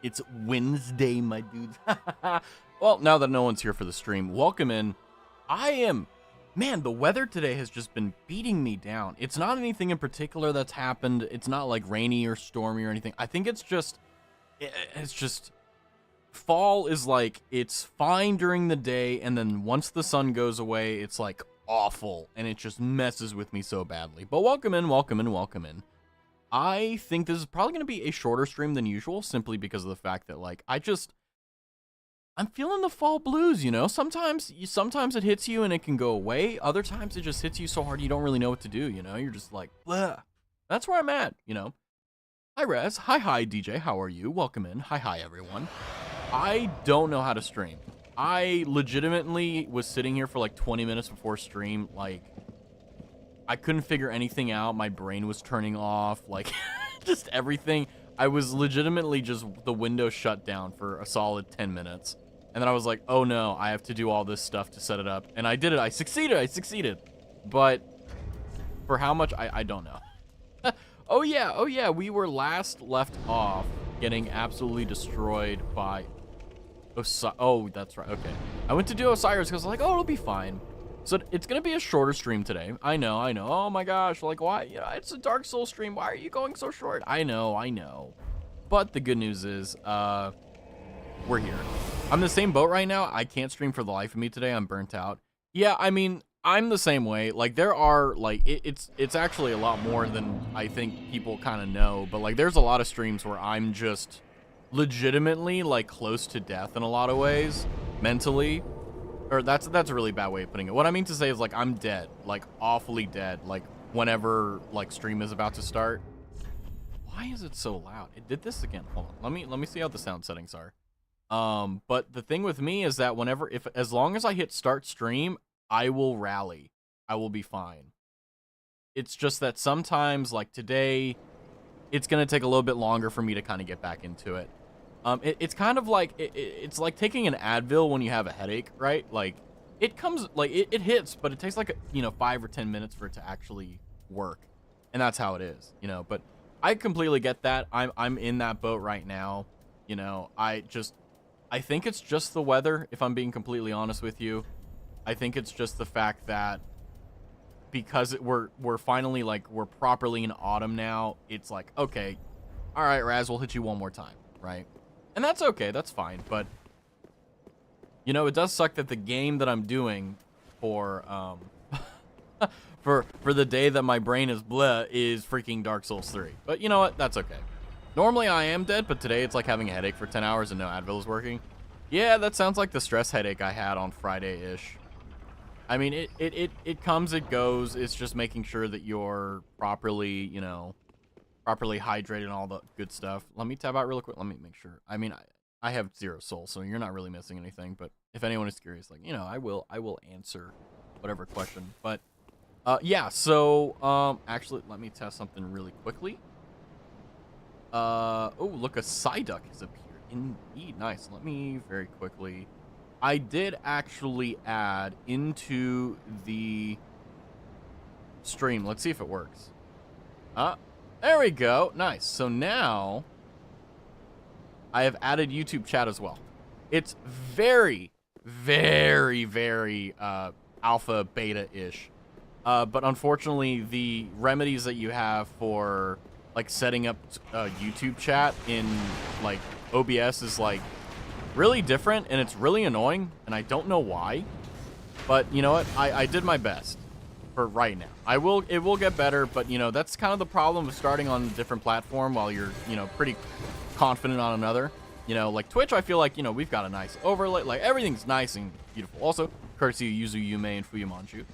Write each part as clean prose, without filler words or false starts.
It's Wednesday, my dudes. Well, now that no one's here for the stream, welcome in. Man, the weather today has just been beating me down. It's not anything in particular that's happened. It's not like rainy or stormy or anything. I think it's just fall is like, it's fine during the day, and then once the sun goes away, it's like awful, and it just messes with me so badly. But welcome in, welcome in, welcome in. I think this is probably going to be a shorter stream than usual, simply because of the fact that, like, I'm feeling the fall blues, you know? Sometimes it hits you and it can go away. Other times it just hits you so hard you don't really know what to do, you know? You're just like, bleh. That's where I'm at, you know? Hi, Rez. Hi, DJ. How are you? Welcome in. Hi, everyone. I don't know how to stream. I legitimately was sitting here for like 20 minutes before stream, like, I couldn't figure anything out. My brain was turning off, like, just everything. I was legitimately just, the window shut down for a solid 10 minutes. And then I was like, oh no, I have to do all this stuff to set it up. And I did it. I succeeded. But for how much, I don't know. Oh yeah, we were last left off getting absolutely destroyed by oh, that's right, okay. I went to do Osiris because I was like, oh, it'll be fine. So it's going to be a shorter stream today. I know. Oh my gosh, like, why? Yeah, it's a Dark Souls stream. Why are you going so short? I know. But the good news is, we're here. I'm in the same boat right now. I can't stream for the life of me today. I'm burnt out. Yeah, I mean, I'm the same way. Like, there are, like, it's actually a lot more than I think people kind of know. But, like, there's a lot of streams where I'm just legitimately, like, close to death in a lot of ways, mentally. Or that's a really bad way of putting it. What I mean to say is, like, I'm dead, like, awfully dead, like, whenever, like, stream is about to start. Why is it so loud? It did this again. Hold on. Let me see how the sound settings are. But the thing with me is that as long as I hit start stream, I will rally. I will be fine. It's just that sometimes, like today, it's going to take a little bit longer for me to kind of get back into it. It's kind of like, it's like taking an Advil when you have a headache, right? Like, it comes, like, it hits, but it takes like, 5 or 10 minutes for it to actually work. And that's how it is, you know? But I completely get that. I'm in that boat right now. You know, I think it's just the weather, if I'm being completely honest with you. I think it's just the fact that because we're finally, like, we're properly in autumn now, it's like, okay, all right, Raz, we'll hit you one more time, right? And that's okay, that's fine, but, you know, it does suck that the game that I'm doing for, for the day that my brain is bleh is freaking Dark Souls 3. But you know what? That's okay. Normally I am dead, but today it's like having a headache for 10 hours and no Advil is working. Yeah, that sounds like the stress headache I had on Friday-ish. I mean, it comes, it goes. It's just making sure that you're properly, properly hydrated and all the good stuff. Let me tab out real quick. Let me make sure. I mean, I have 0 soul, so you're not really missing anything. But if anyone is curious, like, I will answer whatever question. But yeah, so actually, let me test something really quickly. Oh, look, a Psyduck has appeared. Indeed, nice. Let me very quickly. I did actually add into the stream. Let's see if it works. There we go. Nice. So now I have added YouTube chat as well. It's very, very, very alpha beta-ish. But unfortunately, the remedies that you have for, like, setting up YouTube chat in, like, OBS is, like, really different, and it's really annoying, and I don't know why. But you know what? I did my best for right now. It will get better, but, that's kind of the problem with starting on a different platform while you're, pretty confident on another. Like Twitch, I feel like, we've got a nice overlay. Like, everything's nice and beautiful. Also, courtesy of Yuzu Yume and Fuyamanchu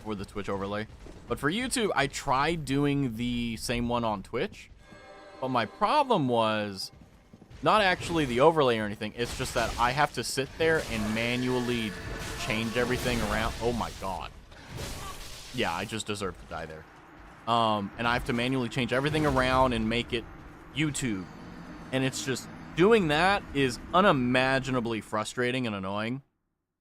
for the Twitch overlay. But for YouTube, I tried doing the same one on Twitch, but my problem was not actually the overlay or anything. It's just that I have to sit there and manually change everything around. Oh my god. Yeah, I just deserve to die there. And I have to manually change everything around and make it YouTube. And it's just, doing that is unimaginably frustrating and annoying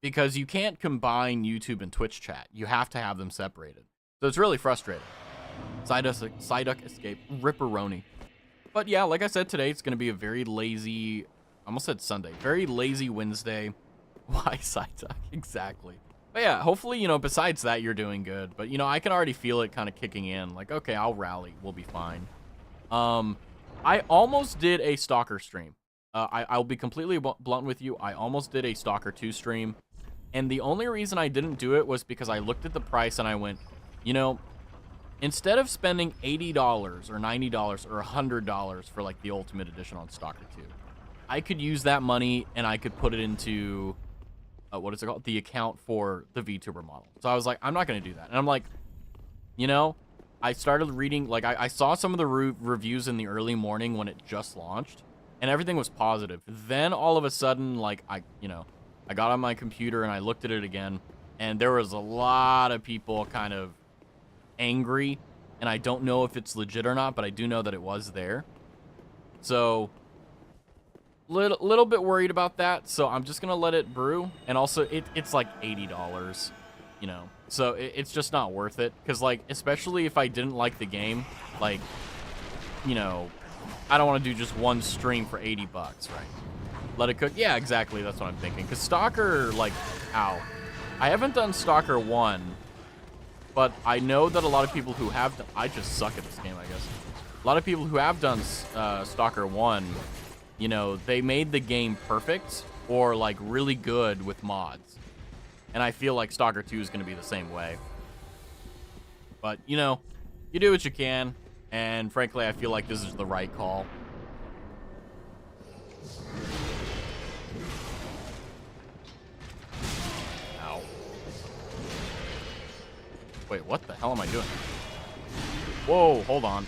because you can't combine YouTube and Twitch chat. You have to have them separated. So it's really frustrating. Psyduck Escape, Ripperoni. But yeah, like I said, today it's going to be a very lazy, I almost said Sunday, very lazy Wednesday. Why side talk? Exactly. But yeah, hopefully, you know, besides that, you're doing good. But, you know, I can already feel it kind of kicking in. Like, okay, I'll rally. We'll be fine. I almost did a Stalker stream. I'll be completely blunt with you. I almost did a Stalker 2 stream. And the only reason I didn't do it was because I looked at the price and I went, you know, instead of spending $80 or $90 or $100 for, like, the Ultimate Edition on Stalker 2, I could use that money and I could put it into, what is it called? The account for the VTuber model. So I was like, I'm not going to do that. And I'm like, you know, I started reading, like, I saw some of the reviews in the early morning when it just launched, and everything was positive. Then all of a sudden, like, I got on my computer and I looked at it again, and there was a lot of people kind of angry, and I don't know if it's legit or not, but I do know that it was there. So little bit worried about that, so I'm just gonna let it brew. And also it's like $80, you know, so it's just not worth it, because, like, especially if I didn't like the game, like, you know, I don't want to do just one stream for 80 bucks, right? Let it cook. Yeah, exactly, that's what I'm thinking. Because Stalker, like, ow, I haven't done Stalker 1, but I know that a lot of people who have done, I just suck at this game, I guess. A lot of people who have done Stalker 1, you know, they made the game perfect or, like, really good with mods. And I feel like Stalker 2 is going to be the same way. But, you know, you do what you can. And frankly, I feel like this is the right call. Ow. Wait, what the hell am I doing? Whoa, hold on.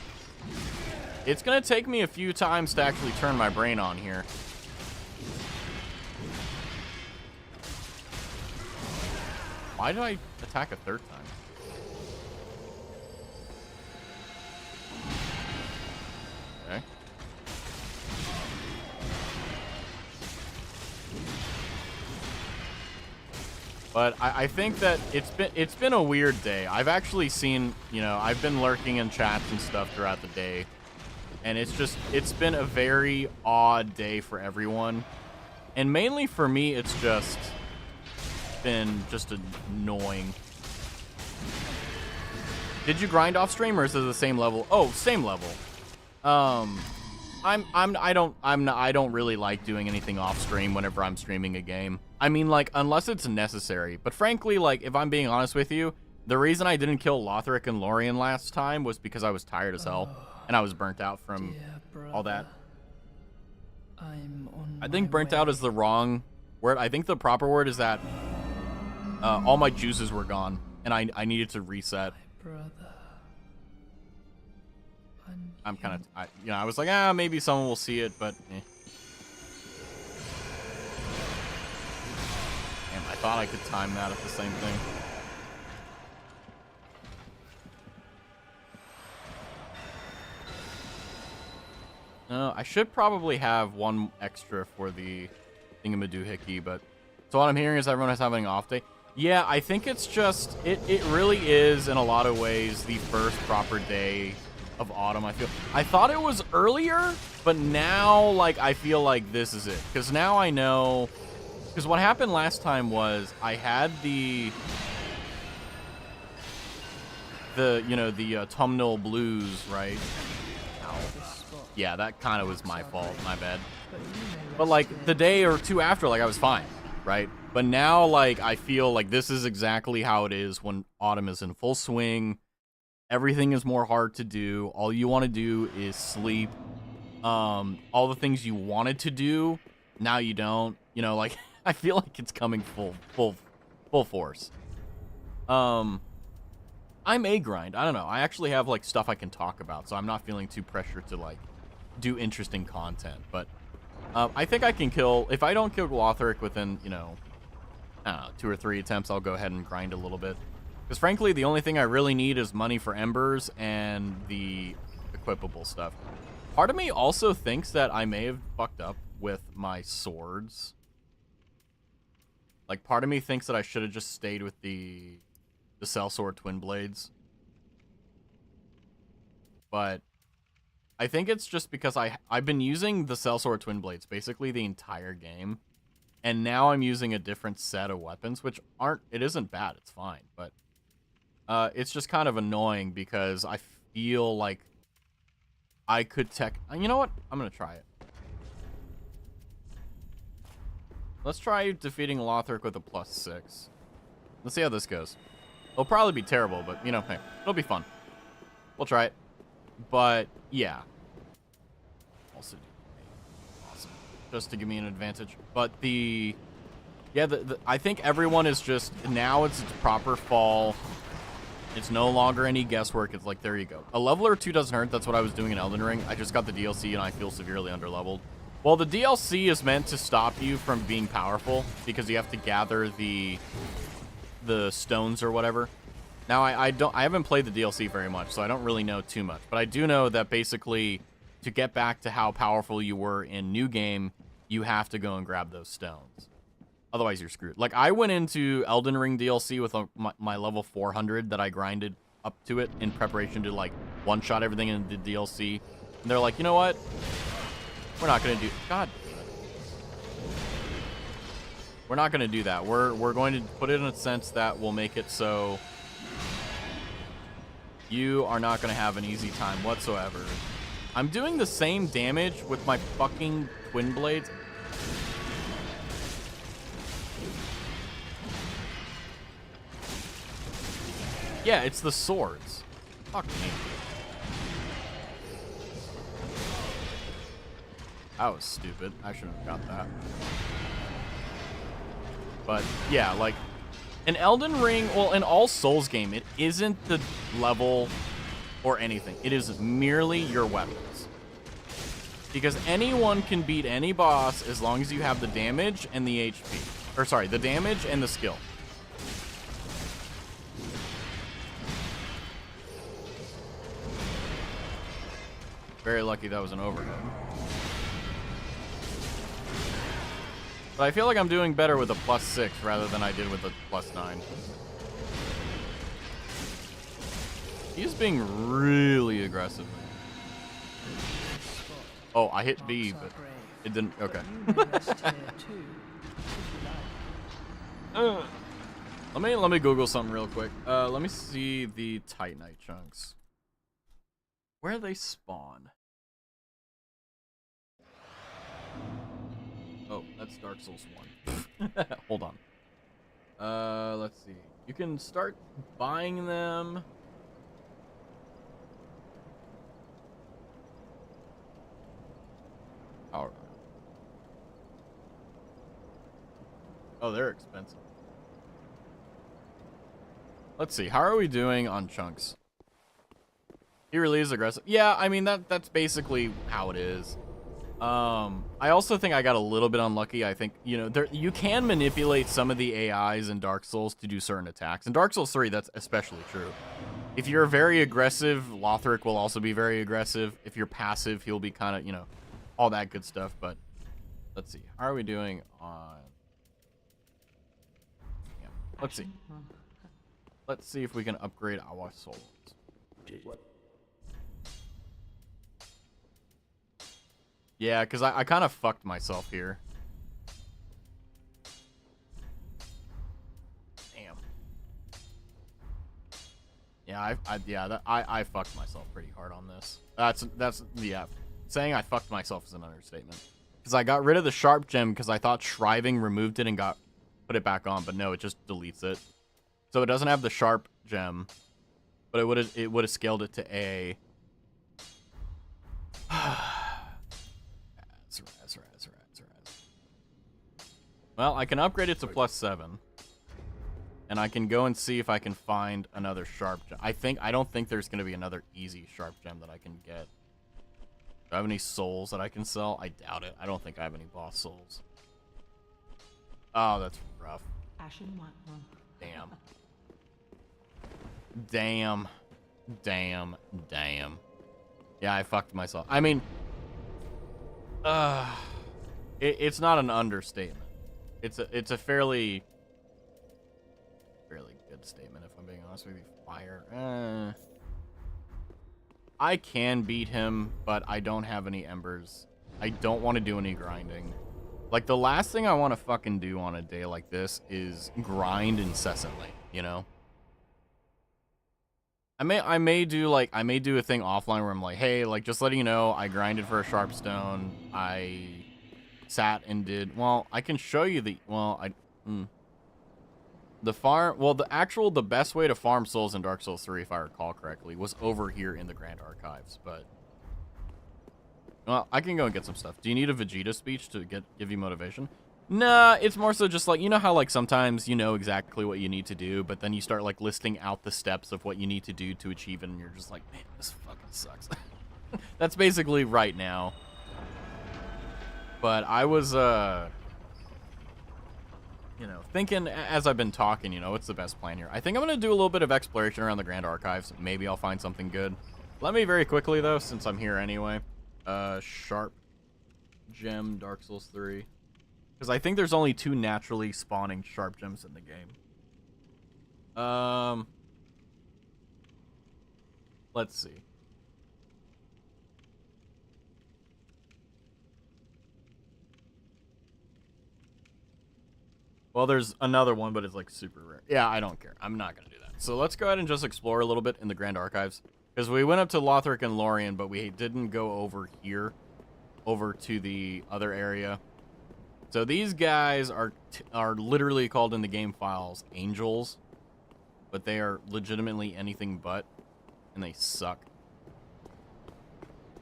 It's going to take me a few times to actually turn my brain on here. Why did I attack a third time? Okay. But I think that it's been a weird day. I've actually seen, you know, I've been lurking in chats and stuff throughout the day. And it's been a very odd day for everyone. And mainly for me, it's just been just annoying. Did you grind off stream, or is it the same level? Oh, same level. I don't really like doing anything off stream whenever I'm streaming a game. I mean, like, unless it's necessary. But frankly, like, if I'm being honest with you, the reason I didn't kill Lothric and Lorien last time was because I was tired as hell. And I was burnt out from all that. I think burnt out is the wrong word. I think the proper word is that all my juices were gone, and I needed to reset. I'm kind of, you know, I was like, maybe someone will see it, but eh. Damn, I thought I could time that at the same thing. I should probably have one extra for the thingamadoohickey, but so what I'm hearing is everyone is having an off day. Yeah, I think it's just, it really is, in a lot of ways, the first proper day of autumn, I feel. I thought it was earlier, but now, like, I feel like this is it. Because now I know, because what happened last time was I had the you know, the autumnal blues, right? Ow. Yeah, that kind of was my fault, my bad. But, like, the day or two after, like, I was fine, right? But now, like, I feel like this is exactly how it is when autumn is in full swing. Everything is more hard to do. All you want to do is sleep. All the things you wanted to do, now you don't. You know, like, I feel like it's coming full force. I may grind. I don't know. I actually have, like, stuff I can talk about, so I'm not feeling too pressured to, like, do interesting content. But I think I can kill, if I don't kill Lothric within, you know, I don't know, 2 or 3 attempts, I'll go ahead and grind a little bit. Because frankly, the only thing I really need is money for embers and the equipable stuff. Part of me also thinks that I may have fucked up with my swords. Like, part of me thinks that I should have just stayed with the Sellsword Twin Blades. But I think it's just because I've been using the Sellsword Twin Blades basically the entire game. And now I'm using a different set of weapons, which it isn't bad, it's fine, but it's just kind of annoying because I feel like I could you know what? I'm gonna try it. Let's try defeating Lothric with a +6. Let's see how this goes. It'll probably be terrible, but, you know, hey, it'll be fun. We'll try it. But, yeah. Also, awesome. Just to give me an advantage. But yeah, I think everyone is just, now it's proper fall. It's no longer any guesswork. It's like, there you go. A level or 2 doesn't hurt. That's what I was doing in Elden Ring. I just got the DLC and I feel severely underleveled. Well, the DLC is meant to stop you from being powerful because you have to gather the stones or whatever. Now, I haven't played the DLC very much, so I don't really know too much. But I do know that basically to get back to how powerful you were in New Game, you have to go and grab those stones. Otherwise, you're screwed. Like, I went into Elden Ring DLC with my level 400 that I grinded up to it in preparation to, like, one-shot everything in the DLC. And they're like, you know what? We're not going to do... God damn it. We're not going to do that. We're going to put it in a sense that will make it so you are not going to have an easy time whatsoever. I'm doing the same damage with my fucking twin blades. Yeah, it's the swords. Fuck me. That was stupid. I shouldn't have got that. But, yeah, like, in Elden Ring, well, in all Souls game, it isn't the level or anything. It is merely your weapons. Because anyone can beat any boss as long as you have the damage and the HP. Or, sorry, the damage and the skill. Very lucky that was an overhead. But I feel like I'm doing better with a +6 rather than I did with a +9. He's being really aggressive. Oh, I hit B, but it didn't. Okay. Let me Google something real quick. Let me see the Titanite chunks. Where they spawn. Oh, that's Dark Souls 1. Hold on. Let's see. You can start buying them. All right. Oh, they're expensive. Let's see. How are we doing on chunks? He really is aggressive. Yeah, I mean, that's basically how it is. I also think I got a little bit unlucky. I think, you know, you can manipulate some of the AIs in Dark Souls to do certain attacks. In Dark Souls 3, that's especially true. If you're very aggressive, Lothric will also be very aggressive. If you're passive, he'll be kind of, you know, all that good stuff. But let's see. How are we doing on... Yeah, let's see. Let's see if we can upgrade our souls. Yeah, because I kind of fucked myself here. Damn. Yeah, I fucked myself pretty hard on this. Yeah. Saying I fucked myself is an understatement. Because I got rid of the sharp gem because I thought shriving removed it and put it back on, but no, it just deletes it. So it doesn't have the sharp gem, but it would have scaled it to A. Well, I can upgrade it to +7. And I can go and see if I can find another sharp gem. I don't think there's going to be another easy sharp gem that I can get. Do I have any souls that I can sell? I doubt it. I don't think I have any boss souls. Oh, that's rough. Damn. Damn. Damn. Damn. Yeah, I fucked myself. I mean, it's not an understatement. It's a fairly good statement, if I'm being honest with you. Fire. I can beat him, but I don't have any embers. I don't want to do any grinding. Like, the last thing I want to fucking do on a day like this is grind incessantly, you know? I may do a thing offline where I'm like, hey, like, just letting you know, I grinded for a sharp stone. I sat and did, well, I can show you the, well, the best way to farm souls in Dark Souls 3, if I recall correctly, was over here in the Grand Archives, but, well, I can go and get some stuff. Do you need a Vegeta speech to give you motivation? Nah, it's more so just like, you know how like sometimes you know exactly what you need to do, but then you start like listing out the steps of what you need to do to achieve it, and you're just like, man, this fucking sucks. That's basically right now. But I was, you know, thinking as I've been talking, you know, what's the best plan here? I think I'm going to do a little bit of exploration around the Grand Archives. Maybe I'll find something good. Let me very quickly, though, since I'm here anyway. Sharp Gem, Dark Souls 3. Because I think there's only 2 naturally spawning sharp gems in the game. Let's see. Well, there's another one, but it's like super rare. Yeah, I don't care. I'm not going to do that. So let's go ahead and just explore a little bit in the Grand Archives. Because we went up to Lothric and Lorien, but we didn't go over here. Over to the other area. So these guys are literally called in the game files angels, but they are legitimately anything but, and they suck.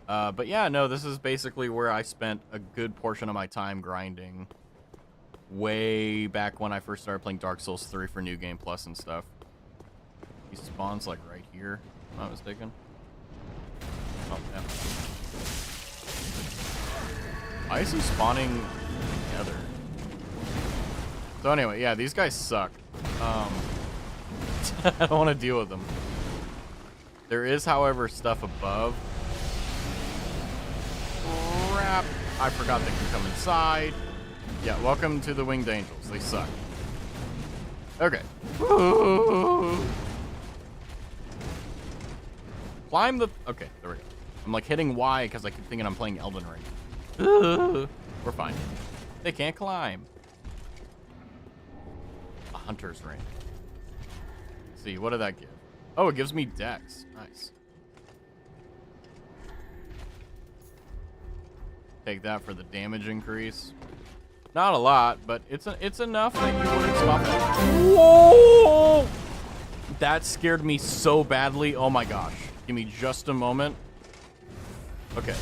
But yeah, no, this is basically where I spent a good portion of my time grinding way back when I first started playing Dark Souls 3 for New Game Plus and stuff. He spawns like right here, if I'm not mistaken. Oh, yeah. Why is he spawning together? So anyway, yeah, these guys suck. I don't want to deal with them. There is, however, stuff above. Crap. I forgot they can come inside. Yeah, welcome to the Winged Angels. They suck. Okay. Climb the... Okay, there we go. I'm like hitting Y because I keep thinking I'm playing Elden Ring. We're fine. They can't climb. A hunter's ring. Let's see, what did that give? Oh, it gives me dex. Nice. Take that for the damage increase. Not a lot, but it's enough that you wouldn't stop it. Whoa! That scared me so badly. Oh my gosh. Give me just a moment. Okay.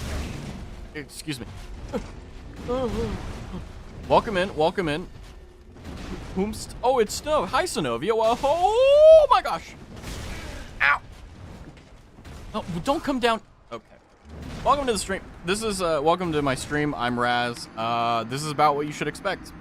Excuse me. Welcome in. Welcome in. Oh, it's Snow. Hi, Synovia. Well, oh my gosh. Ow. Oh, don't come down. Okay. Welcome to the stream. This is, welcome to my stream. I'm Raz. This is about what you should expect.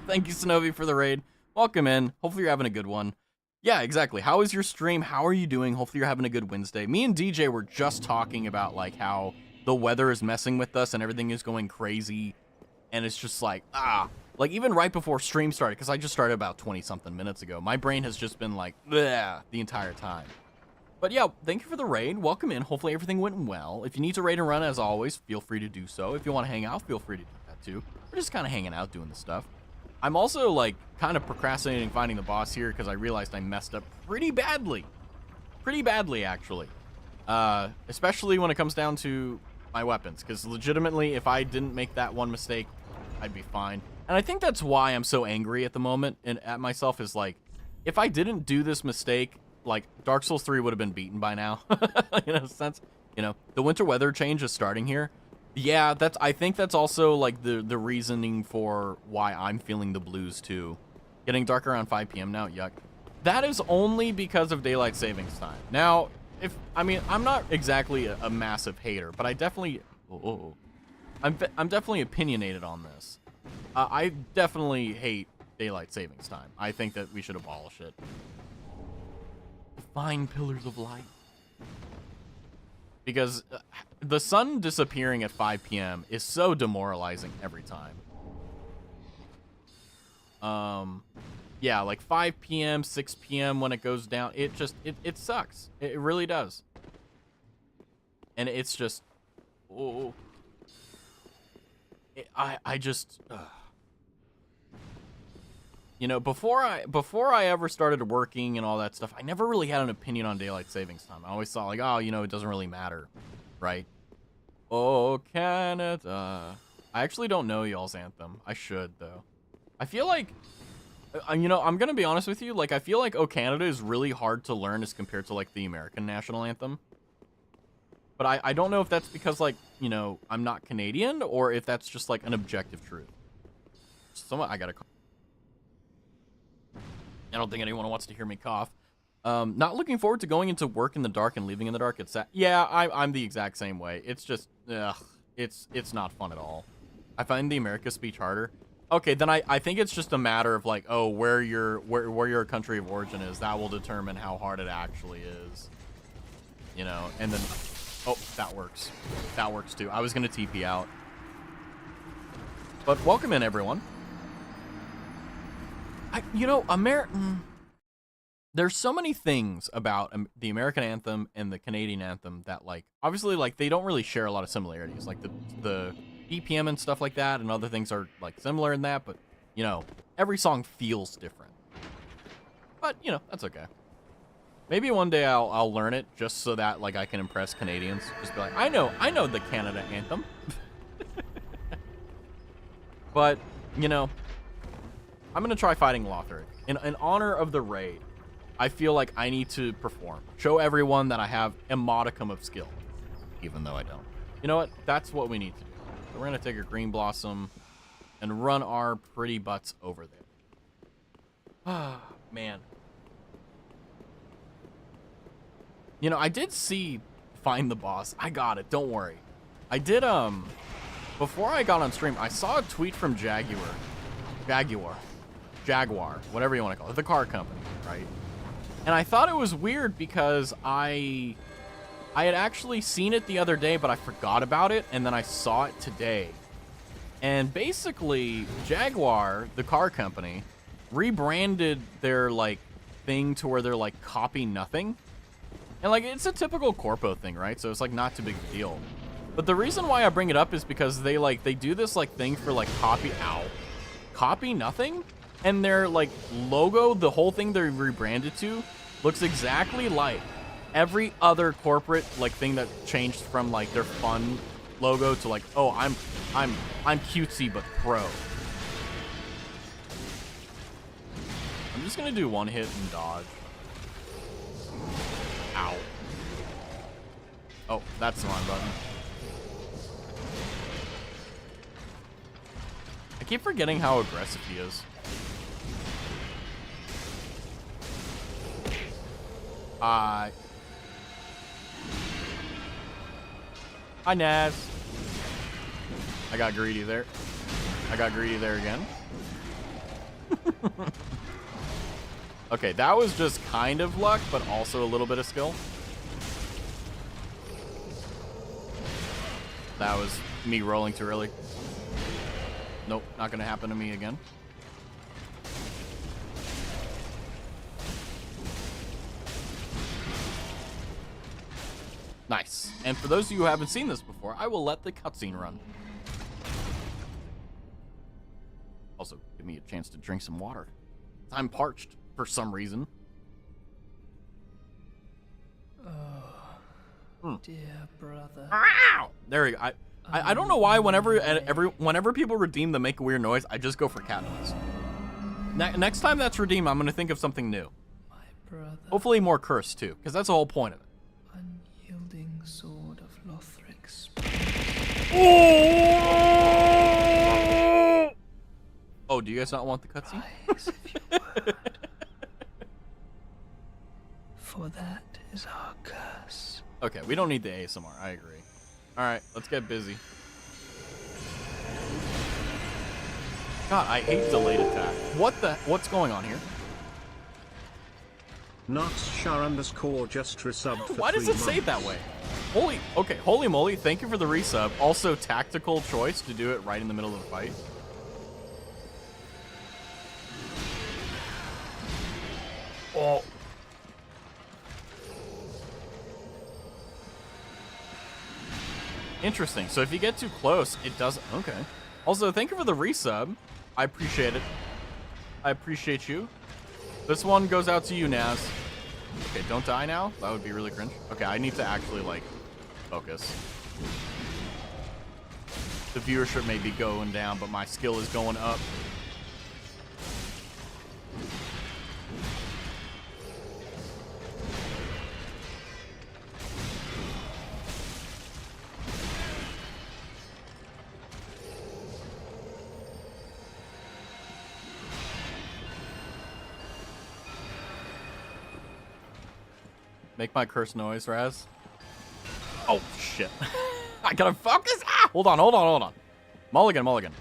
Thank you, Synovia, for the raid. Welcome in. Hopefully you're having a good one. Yeah, exactly. How is your stream? How are you doing? Hopefully you're having a good Wednesday. Me and DJ were just talking about, like, how the weather is messing with us and everything is going crazy. And it's just like, like, even right before stream started, because I just started about 20-something minutes ago, my brain has just been like, bleh, the entire time. But yeah, thank you for the raid. Welcome in. Hopefully everything went well. If you need to raid and run, as always, feel free to do so. If you want to hang out, feel free to do that too. We're just kind of hanging out doing the stuff. I'm also, like, kind of procrastinating finding the boss here because I realized I messed up pretty badly. Pretty badly, actually. Especially when it comes down to my weapons, because legitimately, if I didn't make that one mistake, I'd be fine. And I think that's why I'm so angry at the moment and at myself is, like, if I didn't do this mistake, like, Dark Souls 3 would have been beaten by now. In a sense, you know, the winter weather change is starting here. Yeah, I think that's also, like, the reasoning for why I'm feeling the blues, too. Getting dark around 5 p.m. now, yuck. That is only because of daylight savings time. Now, I mean, I'm not exactly a massive hater, but I definitely... I'm definitely opinionated on this. I definitely hate daylight savings time. I think that we should abolish it. Define pillars of light. Because the sun disappearing at 5 p.m. is so demoralizing every time. Yeah, like 5 p.m., 6 p.m. when it goes down, it sucks. It really does. And it's just, oh, I just, you know, before I ever started working and all that stuff, I never really had an opinion on daylight savings time. I always thought like, oh, you know, it doesn't really matter, right? Oh, Canada. I actually don't know y'all's anthem. I should, though. I feel like, you know, I'm gonna be honest with you. Like, I feel like "Oh Canada" is really hard to learn as compared to like the American national anthem. But I don't know if that's because, like, you know, I'm not Canadian, or if that's just like an objective truth. I gotta. I don't think anyone wants to hear me cough. Not looking forward to going into work in the dark and leaving in the dark. It's sad. Yeah, I'm the exact same way. It's just, it's not fun at all. I find the America speech harder. Okay, then I think it's just a matter of like, oh, where your country of origin is. That will determine how hard it actually is. You know, and then, oh, that works. That works too. I was gonna TP out. But welcome in, everyone. You know, there's so many things about the American anthem and the Canadian anthem that, like, obviously, like, they don't really share a lot of similarities. Like, the BPM and stuff like that and other things are, like, similar in that, but, you know, every song feels different. But, you know, that's okay. Maybe one day I'll learn it just so that, like, I can impress Canadians. Just be like, I know the Canada anthem. But, you know, I'm going to try fighting Lothric. In honor of the raid, I feel like I need to perform. Show everyone that I have a modicum of skill. Even though I don't. You know what? That's what we need to do. So we're going to take a Green Blossom and run our pretty butts over there. Ah, man. You know, I did see Find the Boss. I got it. Don't worry. I did, before I got on stream, I saw a tweet from Jaguar, whatever you want to call it, the car company, right? And I thought it was weird because I had actually seen it the other day, but I forgot about it, and then I saw it today. And basically, Jaguar, the car company, rebranded their, like, thing to where they're, like, copy nothing. And, like, it's a typical corpo thing, right? So it's, like, not too big of a deal. But the reason why I bring it up is because they do this, like, thing for, like, copy nothing? And their, like, logo, the whole thing they're rebranded to, looks exactly like every other corporate, like, thing that changed from, like, their fun logo to, like, oh, I'm cutesy but pro. I'm just gonna do one hit and dodge. Ow. Oh, that's the wrong button. I keep forgetting how aggressive he is. Hi, Naz. I got greedy there. Again. Okay, that was just kind of luck, but also a little bit of skill. That was me rolling too early. Nope, not gonna happen to me again. Nice. And for those of you who haven't seen this before, I will let the cutscene run. Also, give me a chance to drink some water. I'm parched for some reason. Oh, dear brother. Ow! There we go. I don't know why whenever people redeem the make a weird noise, I just go for cat noise. Next time that's redeemed, I'm going to think of something new. My brother. Hopefully more cursed, too, because that's the whole point of it. Unyielding sword of Lothric. Oh, do you guys not want the cutscene? Rise of your word. For that is our curse. Okay, we don't need the ASMR. I agree. All right, let's get busy. God, I hate delayed attack. What's going on here? Noxshar_ just resubbed for Why does it say it that way? Holy moly, thank you for the resub. Also, tactical choice to do it right in the middle of the fight. Oh. Interesting. So if you get too close, it doesn't. Okay. Also, thank you for the resub. I appreciate it. I appreciate you. This one goes out to you, Naz. Okay, don't die now. That would be really cringe. Okay, I need to actually, like, focus. The viewership may be going down, but my skill is going up. Make my curse noise, Raz. Oh, shit. I gotta focus. Ah! Hold on, hold on, hold on. Mulligan, mulligan.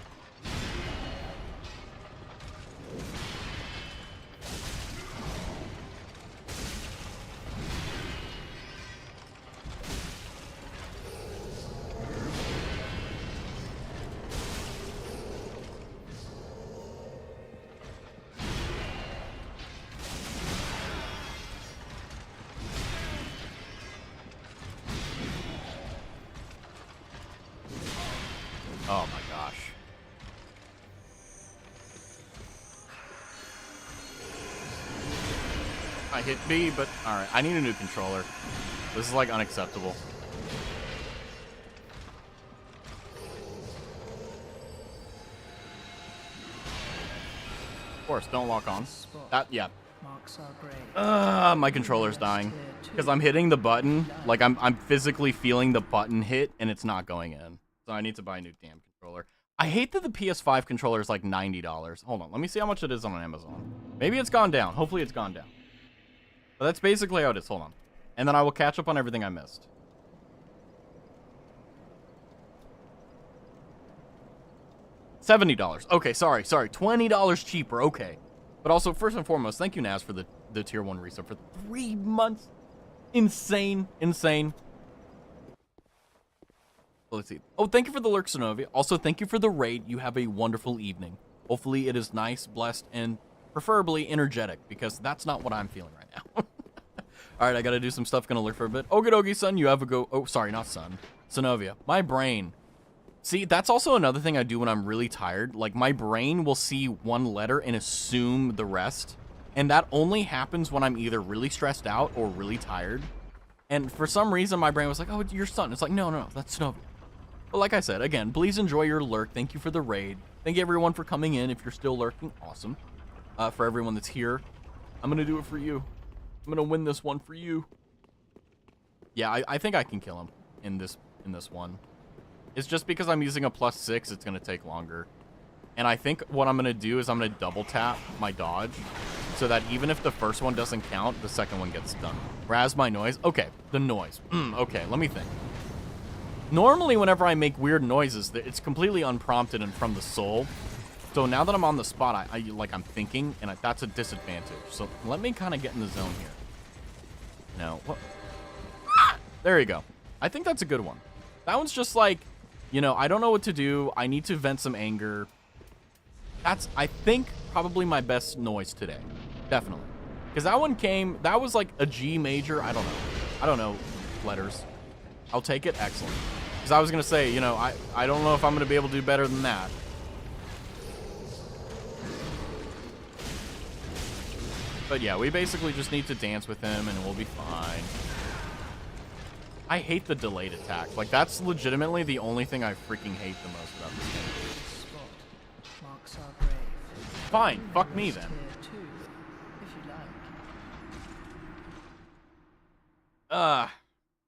Oh my gosh. I hit B, but alright, I need a new controller. This is like unacceptable. Of course, don't lock on. That, yeah. My controller's dying. Because I'm hitting the button, like I'm physically feeling the button hit, and it's not going in. So I need to buy a new damn controller. I hate that the PS5 controller is like $90. Hold on, let me see how much it is on Amazon. Maybe it's gone down. Hopefully it's gone down. But that's basically how it is. Hold on. And then I will catch up on everything I missed. $70. Okay, sorry. $20 cheaper. Okay. But also, first and foremost, thank you, Naz, for the tier 1 resub for 3 months. Insane. Insane. Let's see. Oh, thank you for the lurk, Sonovia. Also, thank you for the raid. You have a wonderful evening. Hopefully, it is nice, blessed, and preferably energetic, because that's not what I'm feeling right now. All right, I got to do some stuff. Gonna lurk for a bit. Okie son, you have a go. Oh, sorry, not son. Sonovia. My brain. See, that's also another thing I do when I'm really tired. Like, my brain will see one letter and assume the rest. And that only happens when I'm either really stressed out or really tired. And for some reason, my brain was like, oh, it's your son. It's like, no, that's Sonovia. But like I said, again, please enjoy your lurk. Thank you for the raid. Thank you, everyone, for coming in. If you're still lurking, awesome. For everyone that's here, I'm going to do it for you. I'm going to win this one for you. Yeah, I think I can kill him in this one. It's just because I'm using a +6, it's going to take longer. And I think what I'm going to do is I'm going to double tap my dodge so that even if the first one doesn't count, the second one gets done. Raz my noise. Okay, the noise. Okay, let me think. Normally, whenever I make weird noises, it's completely unprompted and from the soul. So now that I'm on the spot, I'm thinking, and that's a disadvantage. So let me kind of get in the zone here. No, what? There you go. I think that's a good one. That one's just like, you know, I don't know what to do. I need to vent some anger. That's, I think, probably my best noise today. Definitely. Because that one came, that was like a G major. I don't know letters. I'll take it. Excellent. Because I was going to say, you know, I don't know if I'm going to be able to do better than that. But yeah, we basically just need to dance with him and we'll be fine. I hate the delayed attack. Like, that's legitimately the only thing I freaking hate the most about this game. Fine, fuck me then.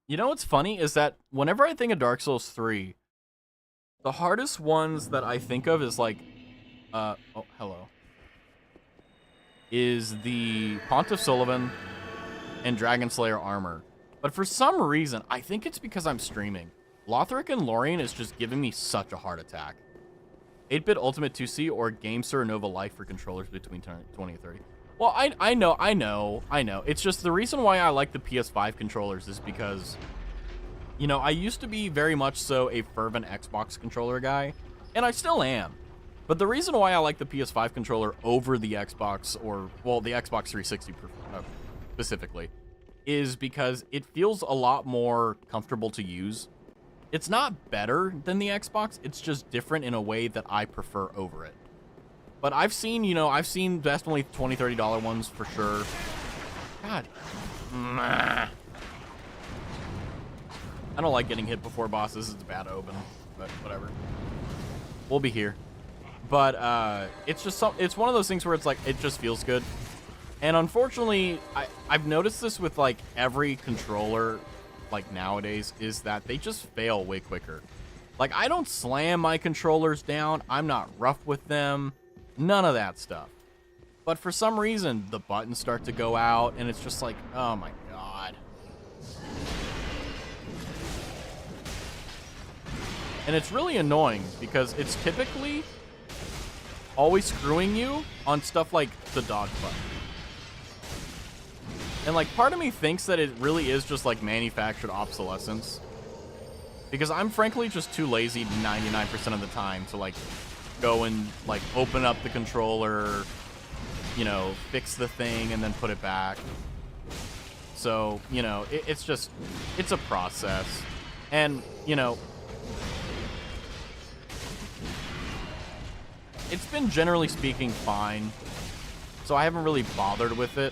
You know what's funny is that whenever I think of Dark Souls 3, the hardest ones that I think of is like, oh, hello. Is the Pontiff Sullivan and Dragon Slayer armor. But for some reason, I think it's because I'm streaming. Lothric and Lorien is just giving me such a heart attack. 8-bit Ultimate 2C or GameSir Nova Life for controllers between 20 and 30. Well, I know. It's just the reason why I like the PS5 controllers is because, you know, I used to be very much so a fervent Xbox controller guy, and I still am. But the reason why I like the PS5 controller over the Xbox, or, well, the Xbox 360 specifically, is because it feels a lot more comfortable to use. It's not better than the Xbox. It's just different in a way that I prefer over it. But I've seen, you know, I've seen definitely $20, $30 ones for sure. God. I don't like getting hit before bosses. It's a bad open, but whatever. We'll be here. But it's just it's one of those things where it's like it just feels good. And unfortunately, I've noticed this with like every controller like nowadays is that they just fail way quicker. Like I don't slam my controllers down. I'm not rough with them. None of that stuff. But for some reason, the buttons start to go out and it's just like, oh my God. And it's really annoying because it's typically always screwing you on stuff like the dodge button. And like part of me thinks that it really is just like manufactured obsolescence. Because I'm frankly just too lazy 99% of the time to like go and like open up the controller, you know, fix the thing and then put it back. So, you know, it's a process. And, you know, it's been generally speaking fine. So I haven't really bothered with it.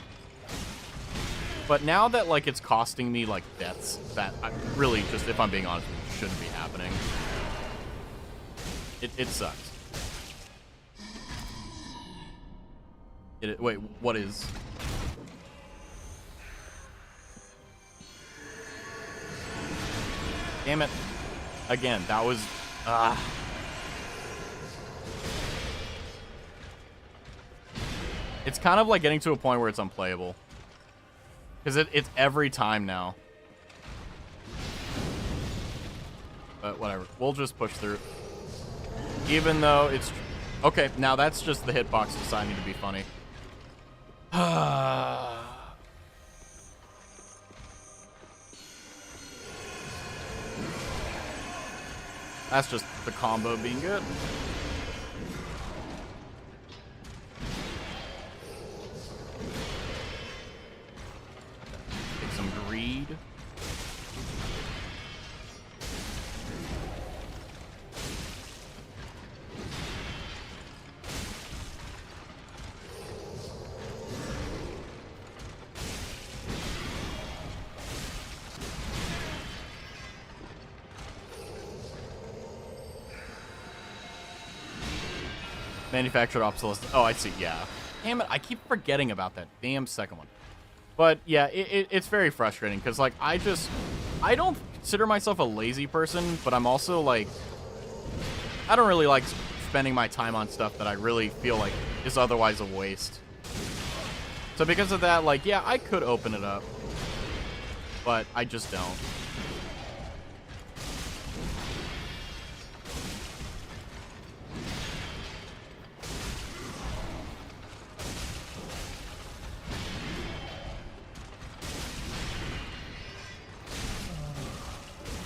But now that like it's costing me like deaths that I really just, if I'm being honest with you, shouldn't be happening. It sucks. Wait, what is? Damn it. Again, that was... It's kind of like getting to a point where it's unplayable. Because it's every time now. But whatever. We'll just push through. Even though it's... Okay, now that's just the hitbox deciding to be funny. That's just the combo being good. Take some greed. Manufactured obsolescence. Oh, I see. Yeah. Damn it. I keep forgetting about that damn second one. But yeah, it's very frustrating because like I don't consider myself a lazy person, but I'm also like, I don't really like spending my time on stuff that I really feel like is otherwise a waste. So because of that, like, yeah, I could open it up, but I just don't.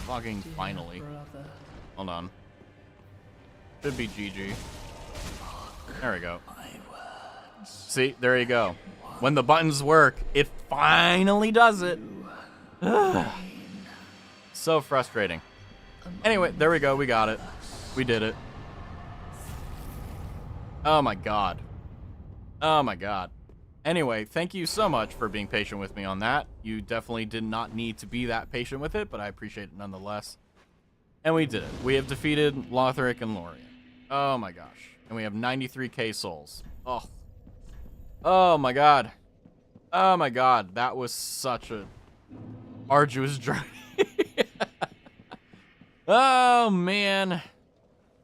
Logging finally. Hold on. Should be GG. There we go. See, there you go. When the buttons work, it finally does it. So frustrating. Anyway, there we go. We got it. We did it. Oh my god. Oh my god. Anyway, thank you so much for being patient with me on that. You definitely did not need to be that patient with it, but I appreciate it nonetheless. And we did it. We have defeated Lothric and Lorien. Oh my gosh. And we have 93k souls. Oh. Oh my god. Oh my god. That was such a arduous journey. Oh man.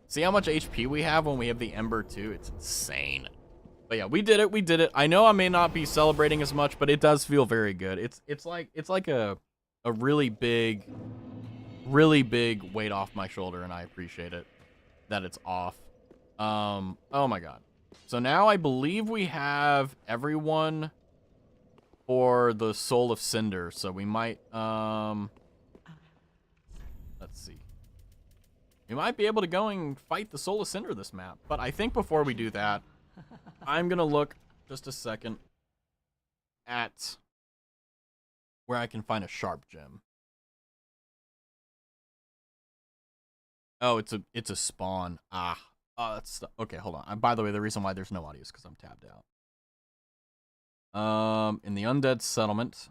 See how much HP we have when we have the Ember too? It's insane. But yeah, we did it. We did it. I know I may not be celebrating as much, but it does feel very good. It's like a really big weight off my shoulder, and I appreciate it that it's off. Oh my god. So now I believe we have everyone for the Soul of Cinder. So we might let's see. We might be able to go and fight the Soul of Cinder this map. But I think before we do that, I'm going to look just a second at where I can find a sharp gem. Oh, it's a spawn. Ah. Oh, that's okay. Hold on. By the way, the reason why there's no audio is because I'm tabbed out. In the undead settlement.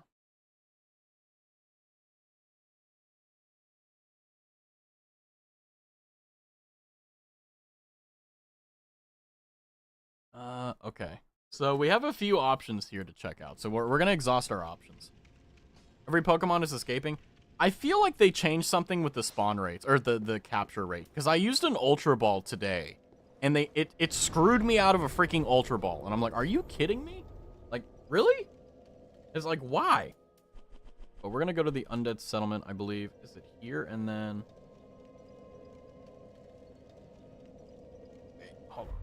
Okay. So we have a few options here to check out. So we're gonna exhaust our options. Every Pokemon is escaping. I feel like they changed something with the spawn rates or the capture rate because I used an Ultra Ball today, and it screwed me out of a freaking Ultra Ball, and I'm like, are you kidding me? Like, really? It's like, why? But we're gonna go to the undead settlement, I believe. Is it here? And then hold on.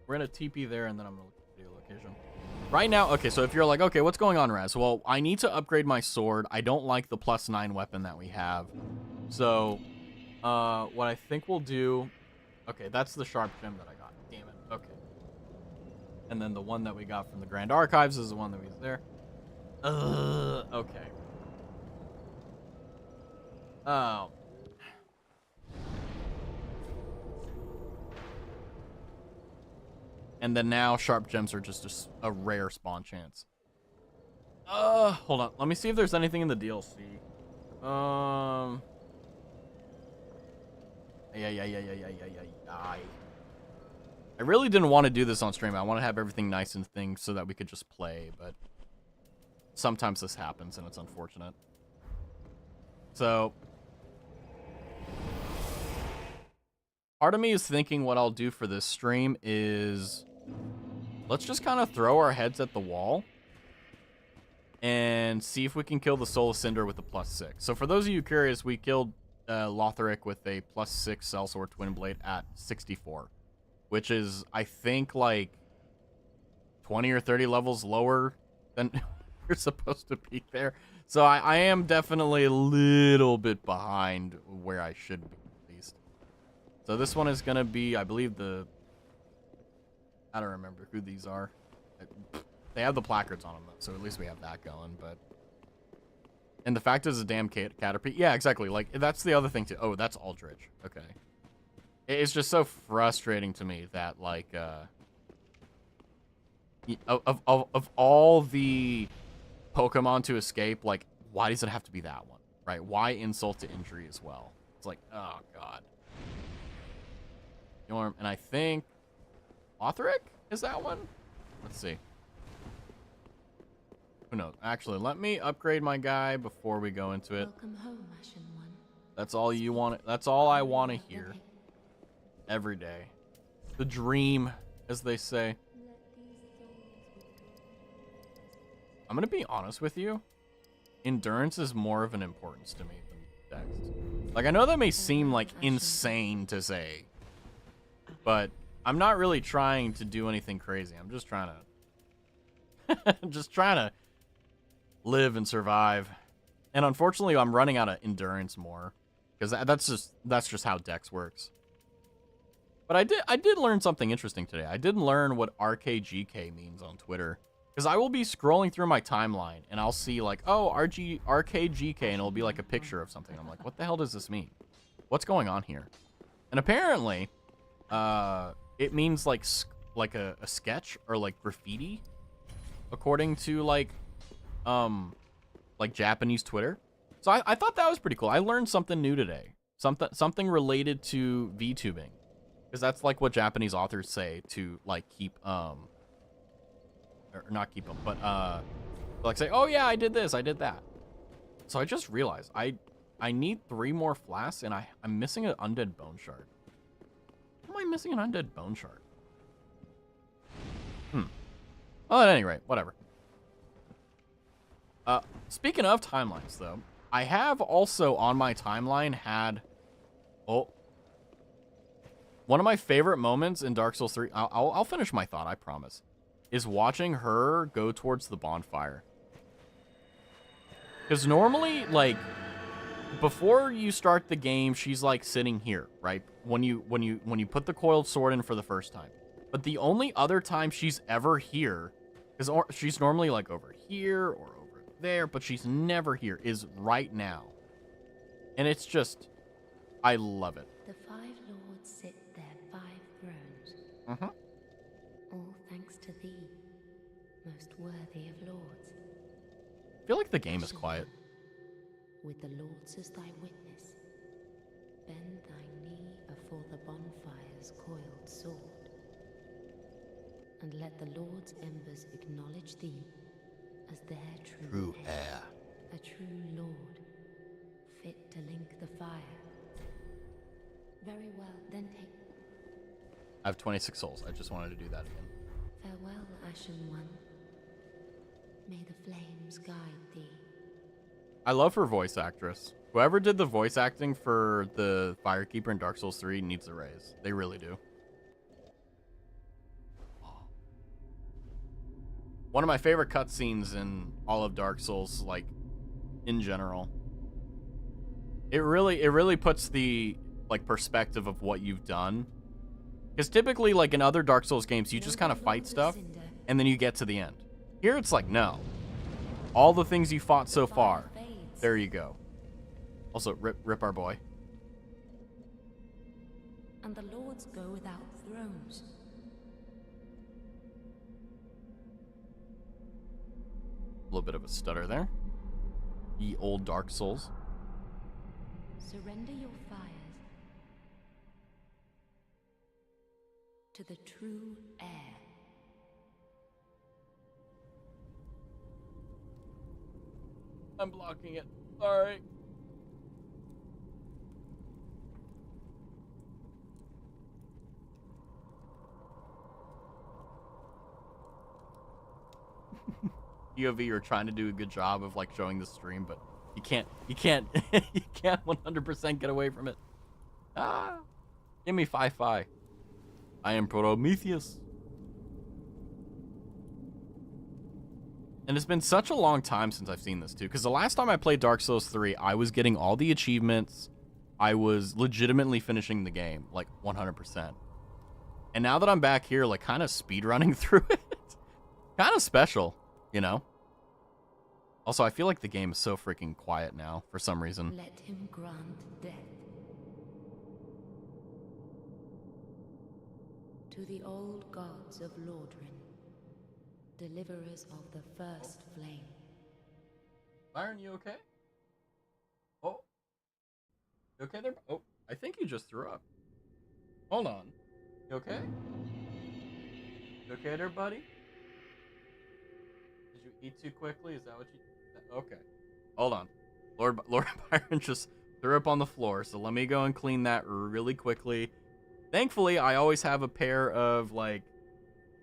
We're gonna TP there, and then I'm gonna look at the location. Right now, okay, so if you're like, okay, what's going on, Raz? Well, I need to upgrade my sword. I don't like the +9 weapon that we have. So, what I think we'll do... Okay, that's the sharp gem that I got. Damn it. Okay. And then the one that we got from the Grand Archives is the one that we used there. Okay. Oh. And then now sharp gems are just a rare spawn chance. Hold on. Let me see if there's anything in the DLC. I really didn't want to do this on stream. I want to have everything nice and things so that we could just play, but sometimes this happens and it's unfortunate. So part of me is thinking what I'll do for this stream is let's just kind of throw our heads at the wall and see if we can kill the Soul of Cinder with a +6. So for those of you curious, we killed Lothric with a +6 Sellsword Twin Blade at 64, which is, I think, like 20 or 30 levels lower than you're supposed to be there. So I am definitely a little bit behind where I should be, at least. So this one is going to be, I believe, I don't remember who these are. They have the placards on them, though, so at least we have that going, but... And the fact is a damn Caterpie. Yeah, exactly. Like, that's the other thing, too. Oh, that's Aldridge. Okay. It's just so frustrating to me that, like, of all the Pokemon to escape, like, why does it have to be that one, right? Why insult to injury as well? It's like, oh, God. And I think Lothric is that one? Let's see. Who knows? Actually, let me upgrade my guy before we go into it. Welcome home, Ashen One. That's all you want. That's all I want to hear. Every day. The dream, as they say. I'm gonna be honest with you. Endurance is more of an importance to me than Dex. Like, I know that may seem like insane to say, but I'm not really trying to do anything crazy. I'm just trying to live and survive. And unfortunately, I'm running out of endurance more because that's just how Dex works. But I did learn something interesting today. I did learn what RKGK means on Twitter. Because I will be scrolling through my timeline, and I'll see, like, oh, RKGK, and it'll be, like, a picture of something. I'm like, what the hell does this mean? What's going on here? And apparently, it means, like a sketch or, like, graffiti, according to, like Japanese Twitter. So I thought that was pretty cool. I learned something new today. Something related to VTubing. Because that's, like, what Japanese authors say to, like, keep, or not keep them, but like say, oh yeah, I did this, I did that. So I just realized I need 3 more flasks, and I'm missing an undead bone shard. How am I missing an undead bone shard? Well, at any rate, whatever. Speaking of timelines, though, I have also on my timeline had one of my favorite moments in Dark Souls 3. I'll finish my thought, I promise. Is watching her go towards the bonfire. Because normally, like, before you start the game, she's like sitting here, right? When you put the coiled sword in for the first time. But the only other time she's ever here is she's normally like over here or over there, but she's never here, is right now. And it's just, I love it. The 5 lords sit their 5 thrones, Mm-hmm. all thanks to thee, most worthy of lords. I feel like the game is quiet. With the lords as thy witness, bend thy knee before the bonfire's coiled sword, and let the lord's embers acknowledge thee as their true heir, a true lord, fit to link the fire. Very well, then take... I have 26 souls. I just wanted to do that again. Farewell, Ashen One. May the flames guide thee. I love her voice actress. Whoever did the voice acting for the Firekeeper in Dark Souls 3 needs a raise. They really do. One of my favorite cutscenes in all of Dark Souls, like, in general. It really puts the, like, perspective of what you've done. Because typically, like, in other Dark Souls games, you just kind of fight stuff, and then you get to the end. Here, it's like, no. All the things you fought so far, there you go. Also, rip our boy. And the lords go without thrones. A little bit of a stutter there. Ye old Dark Souls. Surrender your fires to the true heir. I'm blocking it. Sorry. POV, you're trying to do a good job of like showing the stream, but you can't you can't 100% get away from it. Ah, give me 5-5. I am Prometheus. And it's been such a long time since I've seen this too, because the last time I played Dark Souls 3, I was getting all the achievements. I was legitimately finishing the game, like 100%. And now that I'm back here, like kind of speedrunning through it, kind of special, you know? Also, I feel like the game is so freaking quiet now for some reason. Let him grant death to the old gods of Lordran, deliverers of the first flame. Byron, you okay? Oh. You okay there? Oh, I think you just threw up. Hold on. You okay? You okay there, buddy? Did you eat too quickly? Is that what you... Okay. Hold on. Lord Byron just threw up on the floor, so let me go and clean that really quickly. Thankfully, I always have a pair of, like...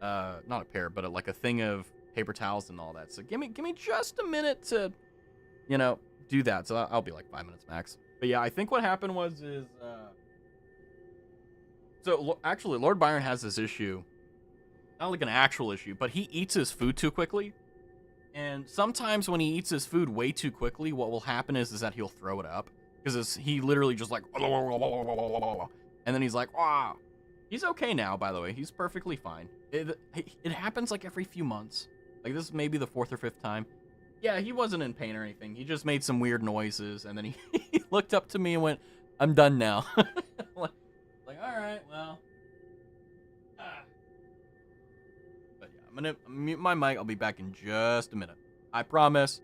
not a pair, but like a thing of paper towels and all that. So give me just a minute to, you know, do that. So I'll be like 5 minutes max. But yeah, I think what happened was so actually Lord Byron has this issue, not like an actual issue, but he eats his food too quickly. And sometimes when he eats his food way too quickly, what will happen is that he'll throw it up because he literally just like, and then he's like, ah. He's okay now, by the way. He's perfectly fine. It happens like every few months. Like this may be the 4th or 5th time. Yeah, he wasn't in pain or anything. He just made some weird noises, and then he looked up to me and went, "I'm done now." like, all right, well. But yeah, I'm gonna mute my mic. I'll be back in just a minute. I promise.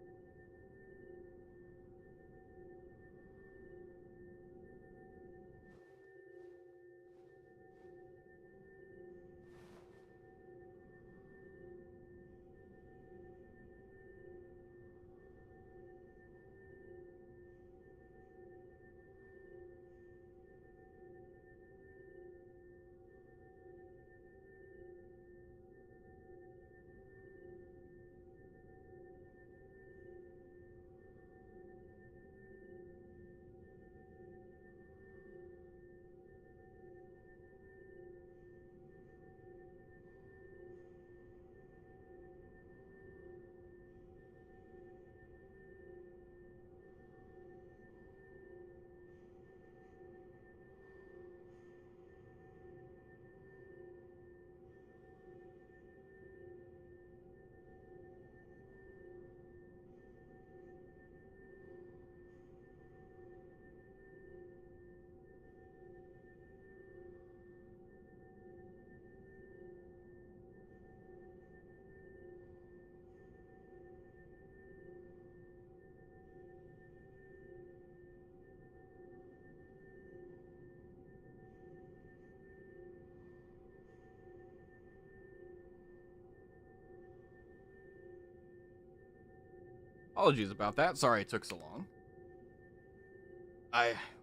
Apologies about that. Sorry it took so long.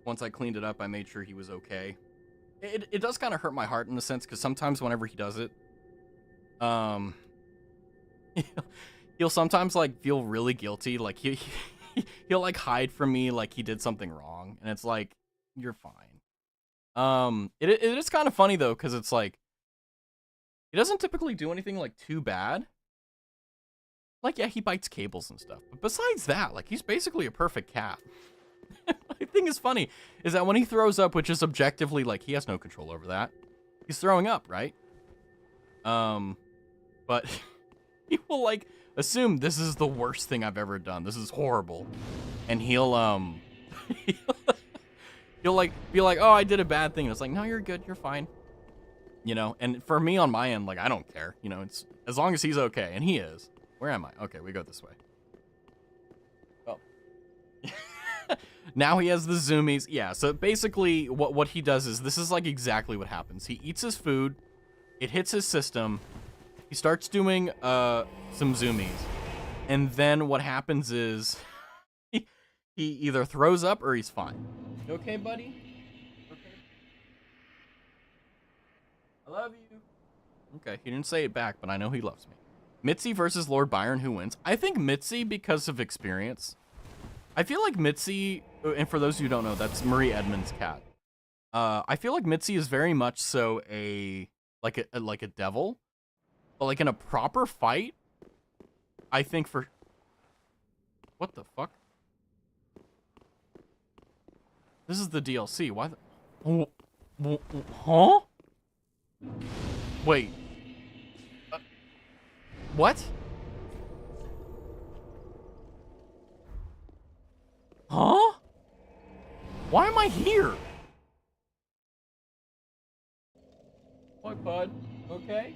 Once I cleaned it up, I made sure he was okay. It does kind of hurt my heart in a sense, because sometimes whenever he does it, he'll sometimes like feel really guilty, like he'll like hide from me like he did something wrong, and it's like, you're fine. It is kind of funny though, because it's like he doesn't typically do anything like too bad. Like, yeah, he bites cables and stuff, but besides that, like, he's basically a perfect cat. The thing is funny is that when he throws up, which is objectively like he has no control over that, he's throwing up, right? But he will like assume this is the worst thing I've ever done. This is horrible, and he'll like be like, oh, I did a bad thing. And it's like, no, you're good, you're fine. You know, and for me on my end, like, I don't care. You know, it's as long as he's okay, and he is. Where am I? Okay, we go this way. Oh. Now he has the zoomies. Yeah, so basically what he does is, this is like exactly what happens. He eats his food, it hits his system, he starts doing some zoomies, and then what happens is he either throws up or he's fine. You okay, buddy? Okay. I love you. Okay, he didn't say it back, but I know he loves me. Mitzi versus Lord Byron, who wins? I think Mitzi because of experience. I feel like Mitzi, and for those who don't know, that's Marie Edmonds' cat. I feel like Mitzi is very much so like a devil, but like in a proper fight, I think for what the fuck? This is the DLC. Why? Huh? Wait. What? Huh? Why am I here? What, bud? Okay?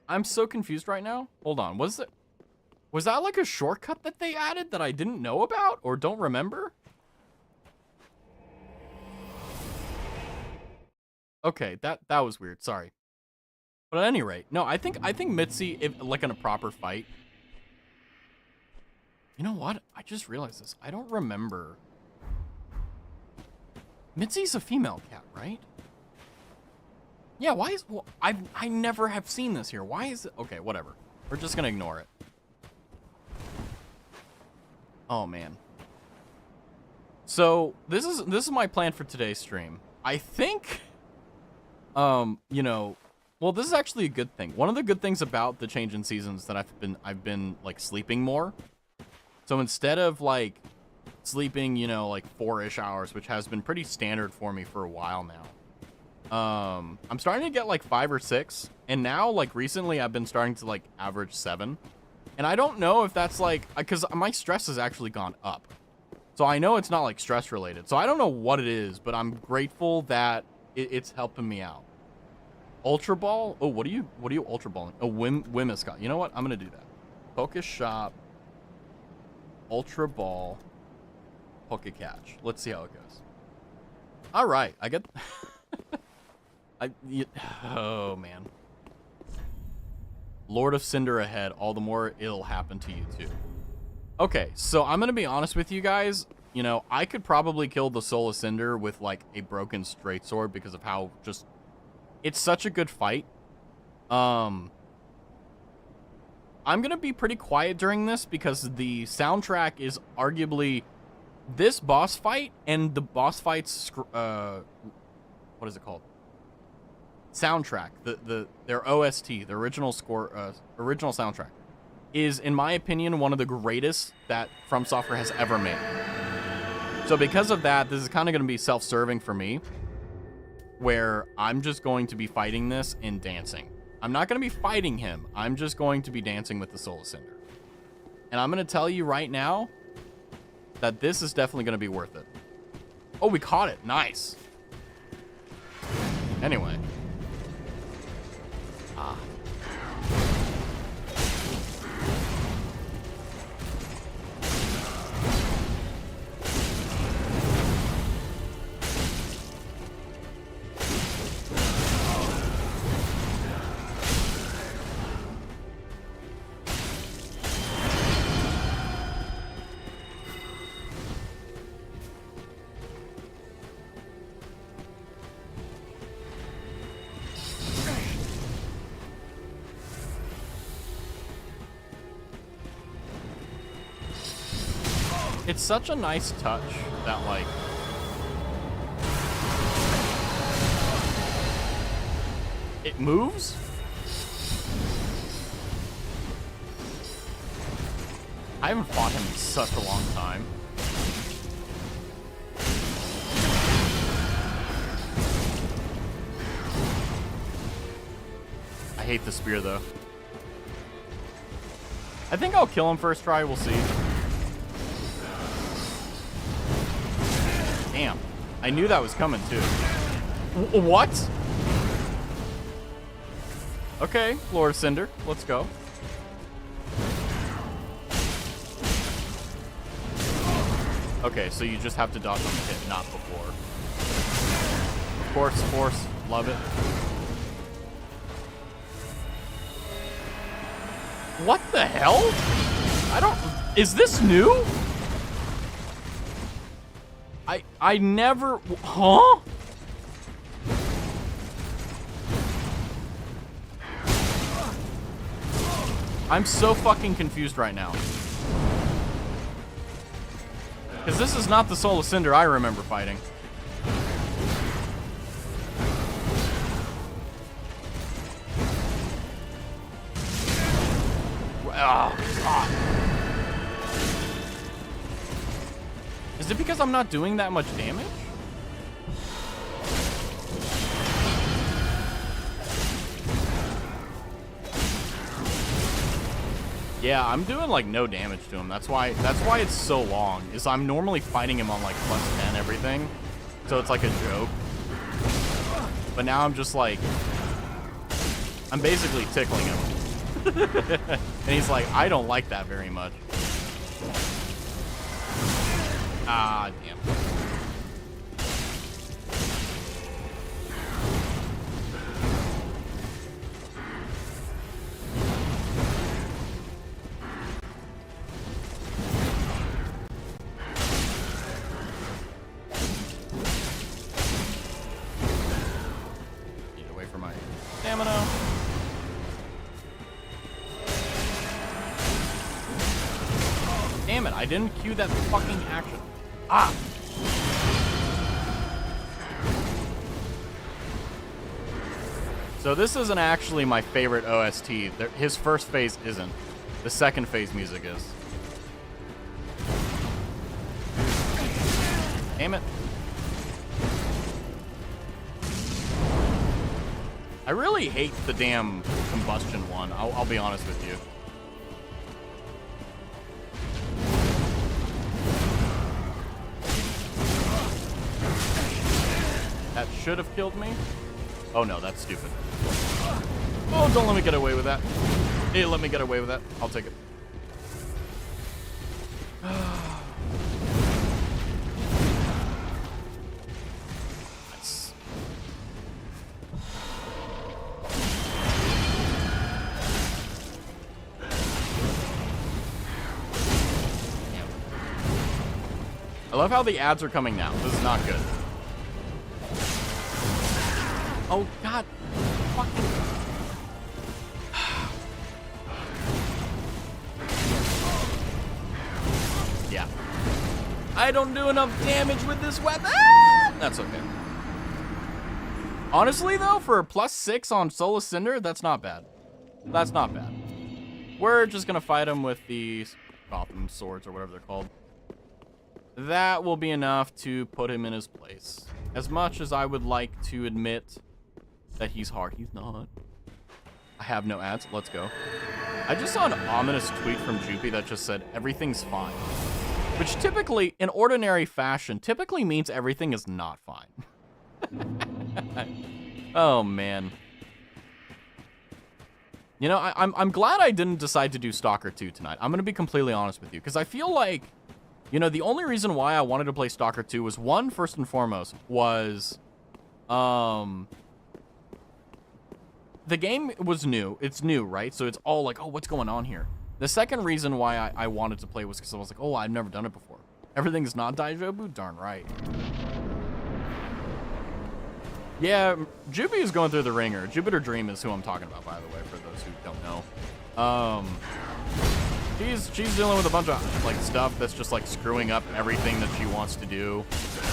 I'm so confused right now. Hold on. Was that like a shortcut that they added that I didn't know about or don't remember? Okay, that was weird. Sorry. But at any rate, no, I think Mitzi, if like in a proper fight. You know what? I just realized this. I don't remember. Mitzi's a female cat, right? Yeah, why is... Well, I never have seen this here. Why is it... Okay, whatever. We're just gonna ignore it. Oh, man. So, this is my plan for today's stream. I think... you know... Well, this is actually a good thing. One of the good things about the change in seasons that I've been like sleeping more. So instead of like sleeping, you know, like 4-ish hours, which has been pretty standard for me for a while now. I'm starting to get like 5 or 6, and now like recently I've been starting to like average 7. And I don't know if that's like, because my stress has actually gone up. So I know it's not like stress related. So I don't know what it is, but I'm grateful that it's helping me out. Ultra Ball? Oh, what are you Ultra Balling? Oh, Whimsicott. You know what? I'm going to do that. Focus Shop. Ultra Ball. Poke Catch. Let's see how it goes. All right. I get... oh, man. Lord of Cinder ahead. All the more it'll happen to you, too. Okay, so I'm going to be honest with you guys. You know, I could probably kill the Soul of Cinder with, like, a broken straight sword because of how just... It's such a good fight. I'm going to be pretty quiet during this because the soundtrack is arguably this boss fight and the boss fight's, what is it called? Soundtrack. Their OST, the original score, original soundtrack, is, in my opinion, one of the greatest that From Software has ever made. So because of that, this is kind of going to be self-serving for me, where I'm just going to be fighting this and dancing. I'm not going to be fighting him. I'm just going to be dancing with the Soul of Cinder. And I'm going to tell you right now that this is definitely going to be worth it. Oh, we caught it. Nice. Anyway. Ah. It's such a nice touch that, like... It moves? I haven't fought him in such a long time. I hate the spear, though. I think I'll kill him first try. We'll see. Damn. I knew that was coming, too. What? Okay, Lord of Cinder. Let's go. Okay, so you just have to dodge on the hit, not before. Of course. Love it. What the hell? I don't... Is this new? I never... Huh? I'm so fucking confused right now. Because this is not the Soul of Cinder I remember fighting. Oh, God. Is it because I'm not doing that much damage? Yeah, I'm doing like no damage to him. That's why it's so long. Is I'm normally fighting him on like +10 everything. So it's like a joke. But now I'm just like I'm basically tickling him. And he's like, I don't like that very much. Ah, damn. Stamina. Damn it, I didn't cue that fucking action. Ah! So this isn't actually my favorite OST. His first phase isn't. The second phase music is. Damn it. I really hate the damn combustion one. I'll be honest with you. That should have killed me. Oh no, that's stupid. Oh, don't let me get away with that. Hey, let me get away with that. I'll take it. I love how the ads are coming now. This is not good. Oh, God. Fucking... Yeah. I don't do enough damage with this weapon. That's okay. Honestly, though, for a +6 on Soul of Cinder, that's not bad. That's not bad. We're just going to fight him with the Gotham swords or whatever they're called. That will be enough to put him in his place. As much as I would like to admit that he's hard, he's not. I have no ads. Let's go. I just saw an ominous tweet from Jupy that just said, everything's fine. Which typically, in ordinary fashion, typically means everything is not fine. Oh, man. You know, I'm glad I didn't decide to do Stalker 2 tonight. I'm going to be completely honest with you. Because I feel like... You know, the only reason why I wanted to play Stalker 2 was, one, first and foremost, was, the game was new. It's new, right? So it's all like, oh, what's going on here? The second reason why I wanted to play was because I was like, oh, I've never done it before. Everything's not Daijobu? Darn right. Yeah, Juby is going through the ringer. Jupiter Dream is who I'm talking about, by the way, for those who don't know. she's dealing with a bunch of like stuff that's just like screwing up everything that she wants to do,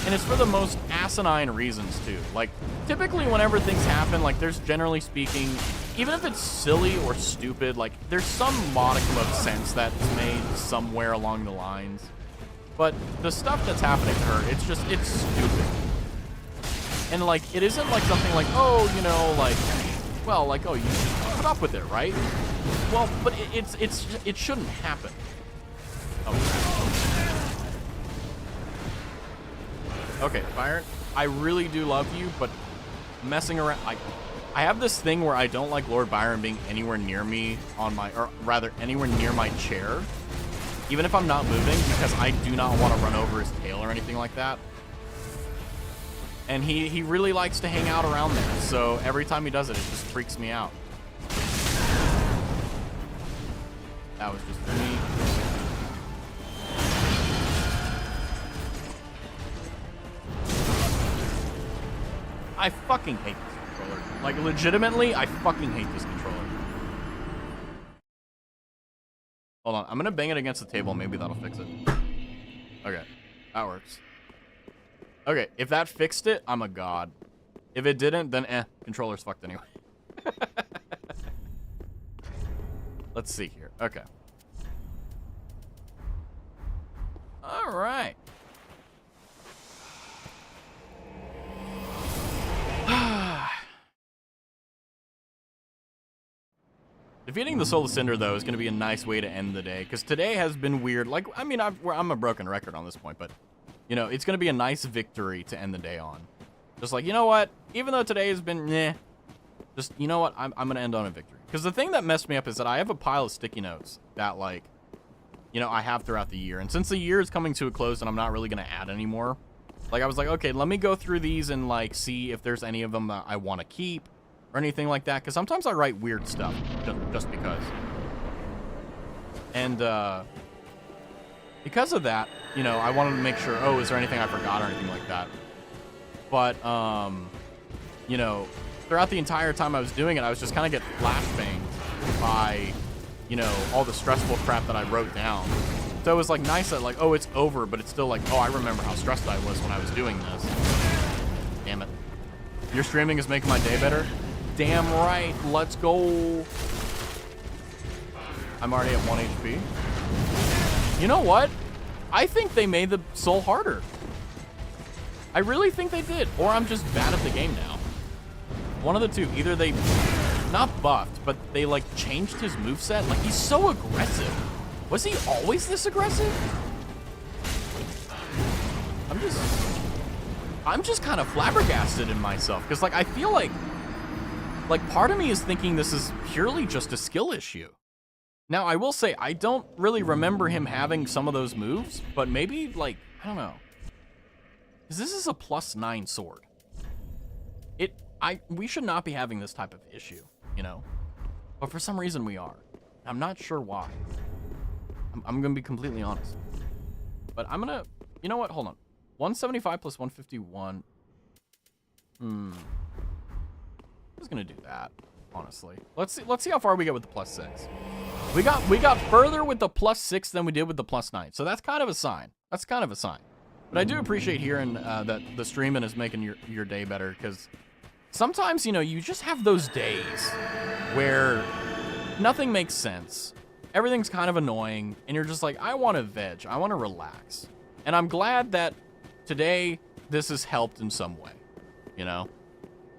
and it's for the most asinine reasons too. Like typically whenever things happen, like there's generally speaking, even if it's silly or stupid, like there's some modicum of sense that's made somewhere along the lines. But the stuff that's happening to her, it's stupid. And like it isn't like something like, oh, you know, like, well, like, oh, you should put up with it, right? Well, but it shouldn't happen. Oh. Okay, Byron, I really do love you, but messing around, I have this thing where I don't like Lord Byron being anywhere near me on my, or rather anywhere near my chair, even if I'm not moving, because I do not want to run over his tail or anything like that. And he really likes to hang out around there, so every time he does it, it just freaks me out. That was just for me. I fucking hate this controller. Like, legitimately, I fucking hate this controller. Hold on, I'm gonna bang it against the table. Maybe that'll fix it. Okay, that works. Okay, if that fixed it, I'm a god. If it didn't, then controller's fucked anyway. Let's see here. Okay. All right. Defeating the Soul of Cinder, though, is going to be a nice way to end the day, because today has been weird. Like, I mean, I'm a broken record on this point, but, you know, it's going to be a nice victory to end the day on. Just like, you know what? Even though today has been, just, you know what? I'm going to end on a victory. Because the thing that messed me up is that I have a pile of sticky notes that, like, you know, I have throughout the year. And since the year is coming to a close and I'm not really going to add anymore, like, I was like, okay, let me go through these and, like, see if there's any of them that I want to keep or anything like that. Because sometimes I write weird stuff just because. And, because of that, you know, I wanted to make sure, oh, is there anything I forgot or anything like that? But, you know, throughout the entire time I was doing it, I was just kind of get flashbanged by, you know, all the stressful crap that I wrote down. So it was like nice that like, oh, it's over, but it's still like, oh, I remember how stressed I was when I was doing this. Damn it. Your streaming is making my day better? Damn right. Let's go. I'm already at 1 HP. You know what? I think they made the soul harder. I really think they did. Or I'm just bad at the game now. One of the two. Either they not buffed, but they like changed his moveset. Like he's so aggressive. Was he always this aggressive? I'm just kind of flabbergasted in myself. Because like I feel like part of me is thinking this is purely just a skill issue. Now I will say I don't really remember him having some of those moves, but maybe like, I don't know. Because this is a +9 sword. We should not be having this type of issue, you know? But for some reason we are. I'm not sure why. I'm going to be completely honest. But I'm going to, you know what? Hold on. 175 plus 151. I'm just going to do that, honestly. Let's see how far we get with the +6. We got further with the +6 than we did with the +9. So that's kind of a sign. That's kind of a sign. But I do appreciate hearing that the streaming is making your day better, because sometimes, you know, you just have those days where nothing makes sense. Everything's kind of annoying, and you're just like, I want to veg. I want to relax. And I'm glad that today this has helped in some way, you know?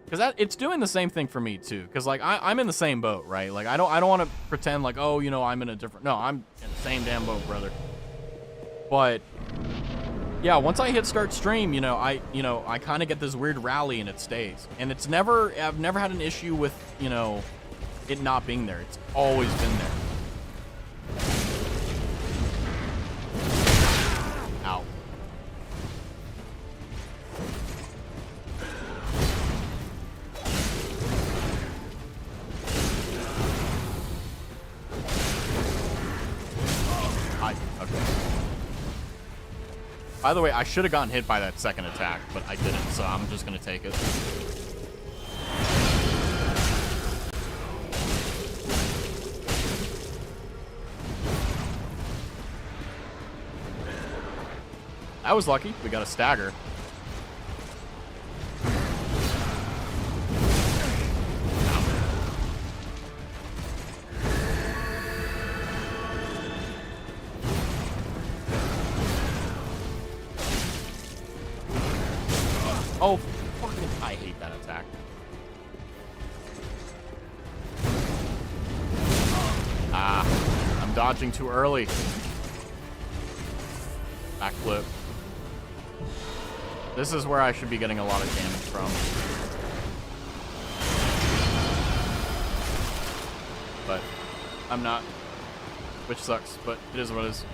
Because it's doing the same thing for me, too. Because, like, I'm in the same boat, right? Like, I don't want to pretend like, oh, you know, I'm in a different... No, I'm in the same damn boat, brother. But... yeah, once I hit start stream, I kind of get this weird rally and it stays. And I've never had an issue with, you know, it not being there. It's always been there. Ow. Okay. By the way, I should have gotten hit by that second attack, but I didn't, so I'm just going to take it. That was lucky. We got a stagger. Oh, fucking, I hate that attack. Ah, I'm dodging too early. Backflip. This is where I should be getting a lot of damage from. But I'm not, which sucks, but it is what it is.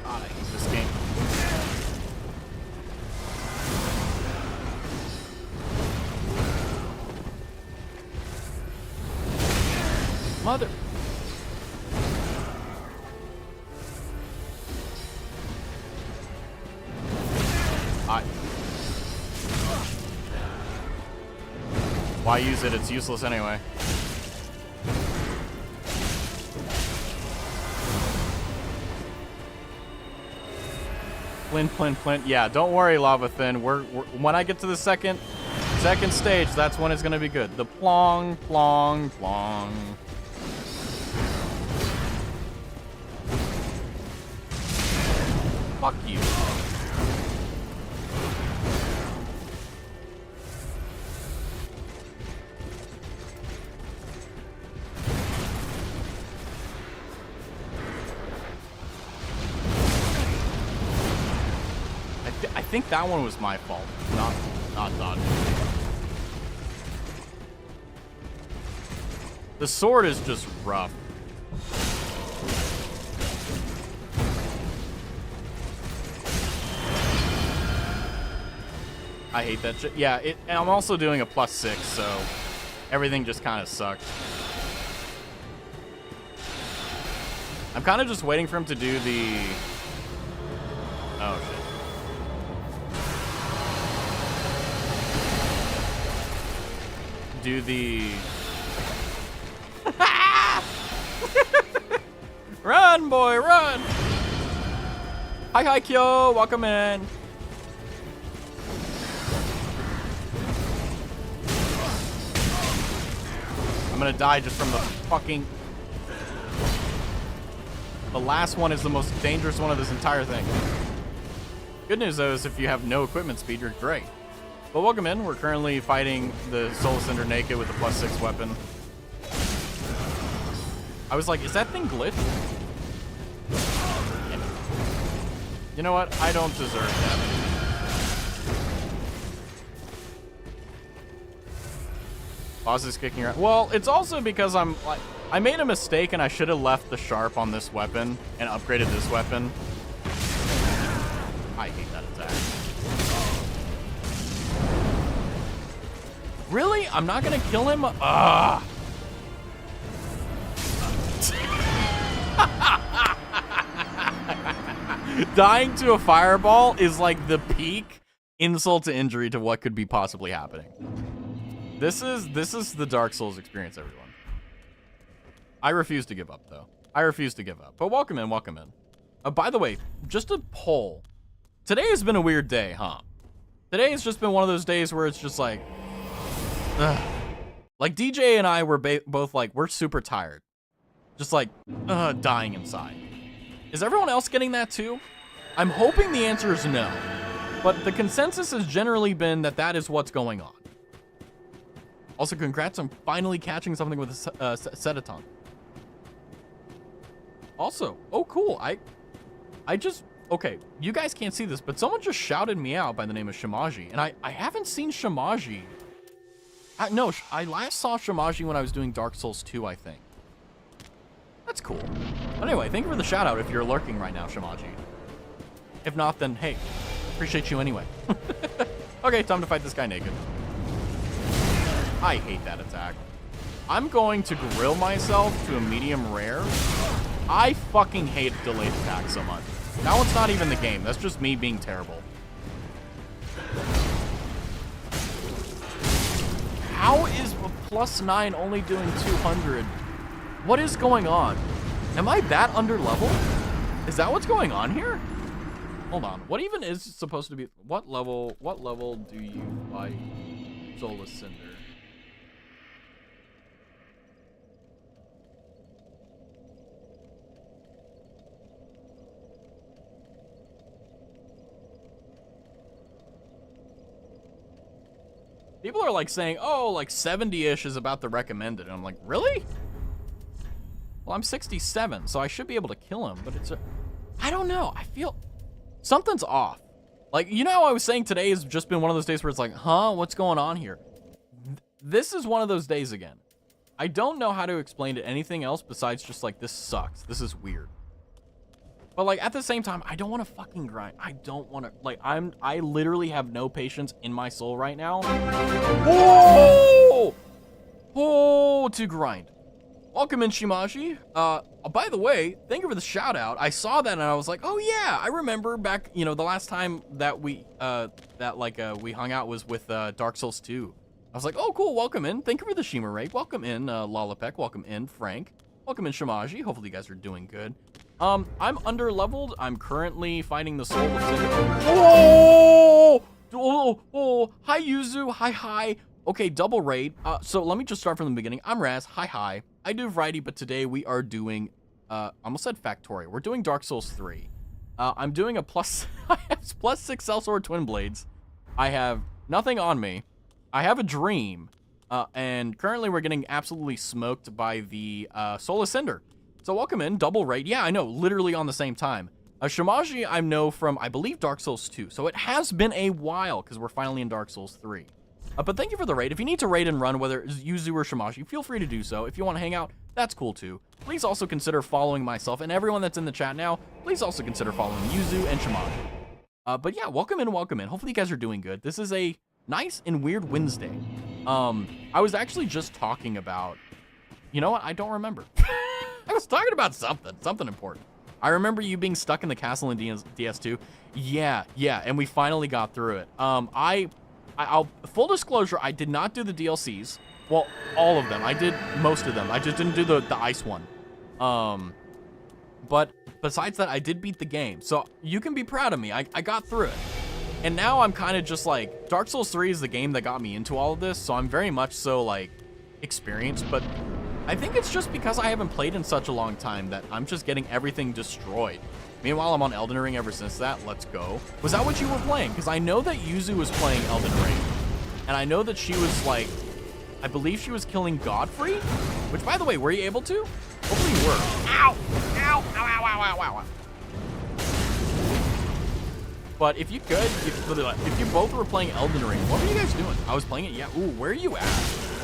God, I hate this game. Mother. Why use it? It's useless anyway. Flint. Yeah, don't worry, Lava Thin. We're when I get to the second stage, that's when it's gonna be good. The plong. Fuck you. I think that one was my fault, not dodging. The sword is just rough. I hate that shit. Yeah, and I'm also doing a +6, so everything just kind of sucks. I'm kind of just waiting for him to do the... Oh, shit. Do the... Run, boy, run! Hi, Kyo, welcome in. I'm gonna die just from the fucking... The last one is the most dangerous one of this entire thing. Good news, though, is if you have no equipment speed, you're great. But welcome in. We're currently fighting the Soul Cinder naked with the +6 weapon. I was like, is that thing glitched? You know what? I don't deserve that. Boss is kicking around. Well, it's also because I'm like, I made a mistake and I should have left the sharp on this weapon and upgraded this weapon. I hate that attack. Really? I'm not gonna kill him? Ah. Dying to a fireball is like the peak insult to injury to what could be possibly happening. This is the Dark Souls experience, everyone. I refuse to give up, though. I refuse to give up. But welcome in, welcome in. By the way, just a poll. Today has been a weird day, huh? Today has just been one of those days where it's just like... Ugh. Like, DJ and I were both like, we're super tired. Just like, dying inside. Is everyone else getting that too? I'm hoping the answer is no. But the consensus has generally been that that is what's going on. Also, congrats on finally catching something with a Sedaton. Also, oh cool, I just, okay, you guys can't see this, but someone just shouted me out by the name of Shimaji, and I haven't seen Shimaji. No, I last saw Shimaji when I was doing Dark Souls 2, I think. That's cool. But anyway, thank you for the shout out if you're lurking right now, Shimaji. If not, then hey, appreciate you anyway. Okay, time to fight this guy naked. I hate that attack. I'm going to grill myself to a medium rare. I fucking hate delayed attack so much. That one's not even the game. That's just me being terrible. How is a +9 only doing 200? What is going on? Am I that under level? Is that what's going on here? Hold on. What even is supposed to be? What level do you buy Soulless Cinder? People are like saying, oh, like 70-ish is about the recommended. And I'm like, really? Well, I'm 67, so I should be able to kill him, but I don't know. I feel something's off. Like, you know how I was saying today has just been one of those days where it's like, huh, what's going on here? This is one of those days again. I don't know how to explain it anything else besides just like, this sucks. This is weird. But like, at the same time, I don't want to fucking grind. I don't want to, like, I literally have no patience in my soul right now. Oh! Oh, to grind. Welcome in, Shimaji. By the way, thank you for the shout out. I saw that and I was like, oh yeah, I remember back, you know, the last time that we hung out was with Dark Souls 2. I was like, oh cool, welcome in. Thank you for the Shima rate. Welcome in, Lollipec. Welcome in, Frank. Welcome in, Shimaji. Hopefully you guys are doing good. I'm under leveled. I'm currently fighting the soul of Cinder. Oh, hi Yuzu, hi. Okay, double raid. So let me just start from the beginning. I'm Raz, hi. I do variety, but today we are doing, I almost said Factorio. We're doing Dark Souls 3. I'm doing a +6 Sellsword Twin Blades. I have nothing on me. I have a dream. And currently we're getting absolutely smoked by the Soulless Cinder. So welcome in, double raid. Yeah, I know, literally on the same time. Shimaji I know from, I believe, Dark Souls 2. So it has been a while because we're finally in Dark Souls 3. But thank you for the raid. If you need to raid and run, whether it's Yuzu or Shimaji, feel free to do so. If you want to hang out, that's cool too. Please also consider following myself and everyone that's in the chat now. Please also consider following Yuzu and Shimaji. But yeah, welcome in. Hopefully you guys are doing good. This is a nice and weird Wednesday. I was actually just talking about, you know what? I don't remember. I was talking about something important. I remember you being stuck in the castle in DS2. Yeah, and we finally got through it. I'll full disclosure, I did not do the DLCs. Well, all of them. I did most of them. I just didn't do the ice one. But besides that, I did beat the game. So you can be proud of me. I got through it. And now I'm kind of just like, Dark Souls 3 is the game that got me into all of this. So I'm very much so like experienced, but I think it's just because I haven't played in such a long time that I'm just getting everything destroyed. Meanwhile, I'm on Elden Ring ever since that. Let's go. Was that what you were playing? Because I know that Yuzu was playing Elden Ring. And I know that she was like, I believe she was killing Godfrey? Which, by the way, were you able to? Hopefully you were. Ow! Ow! Ow, ow, ow, ow, ow. But if you could, if you both were playing Elden Ring, what were you guys doing? I was playing it, yeah. Ooh, where are you at?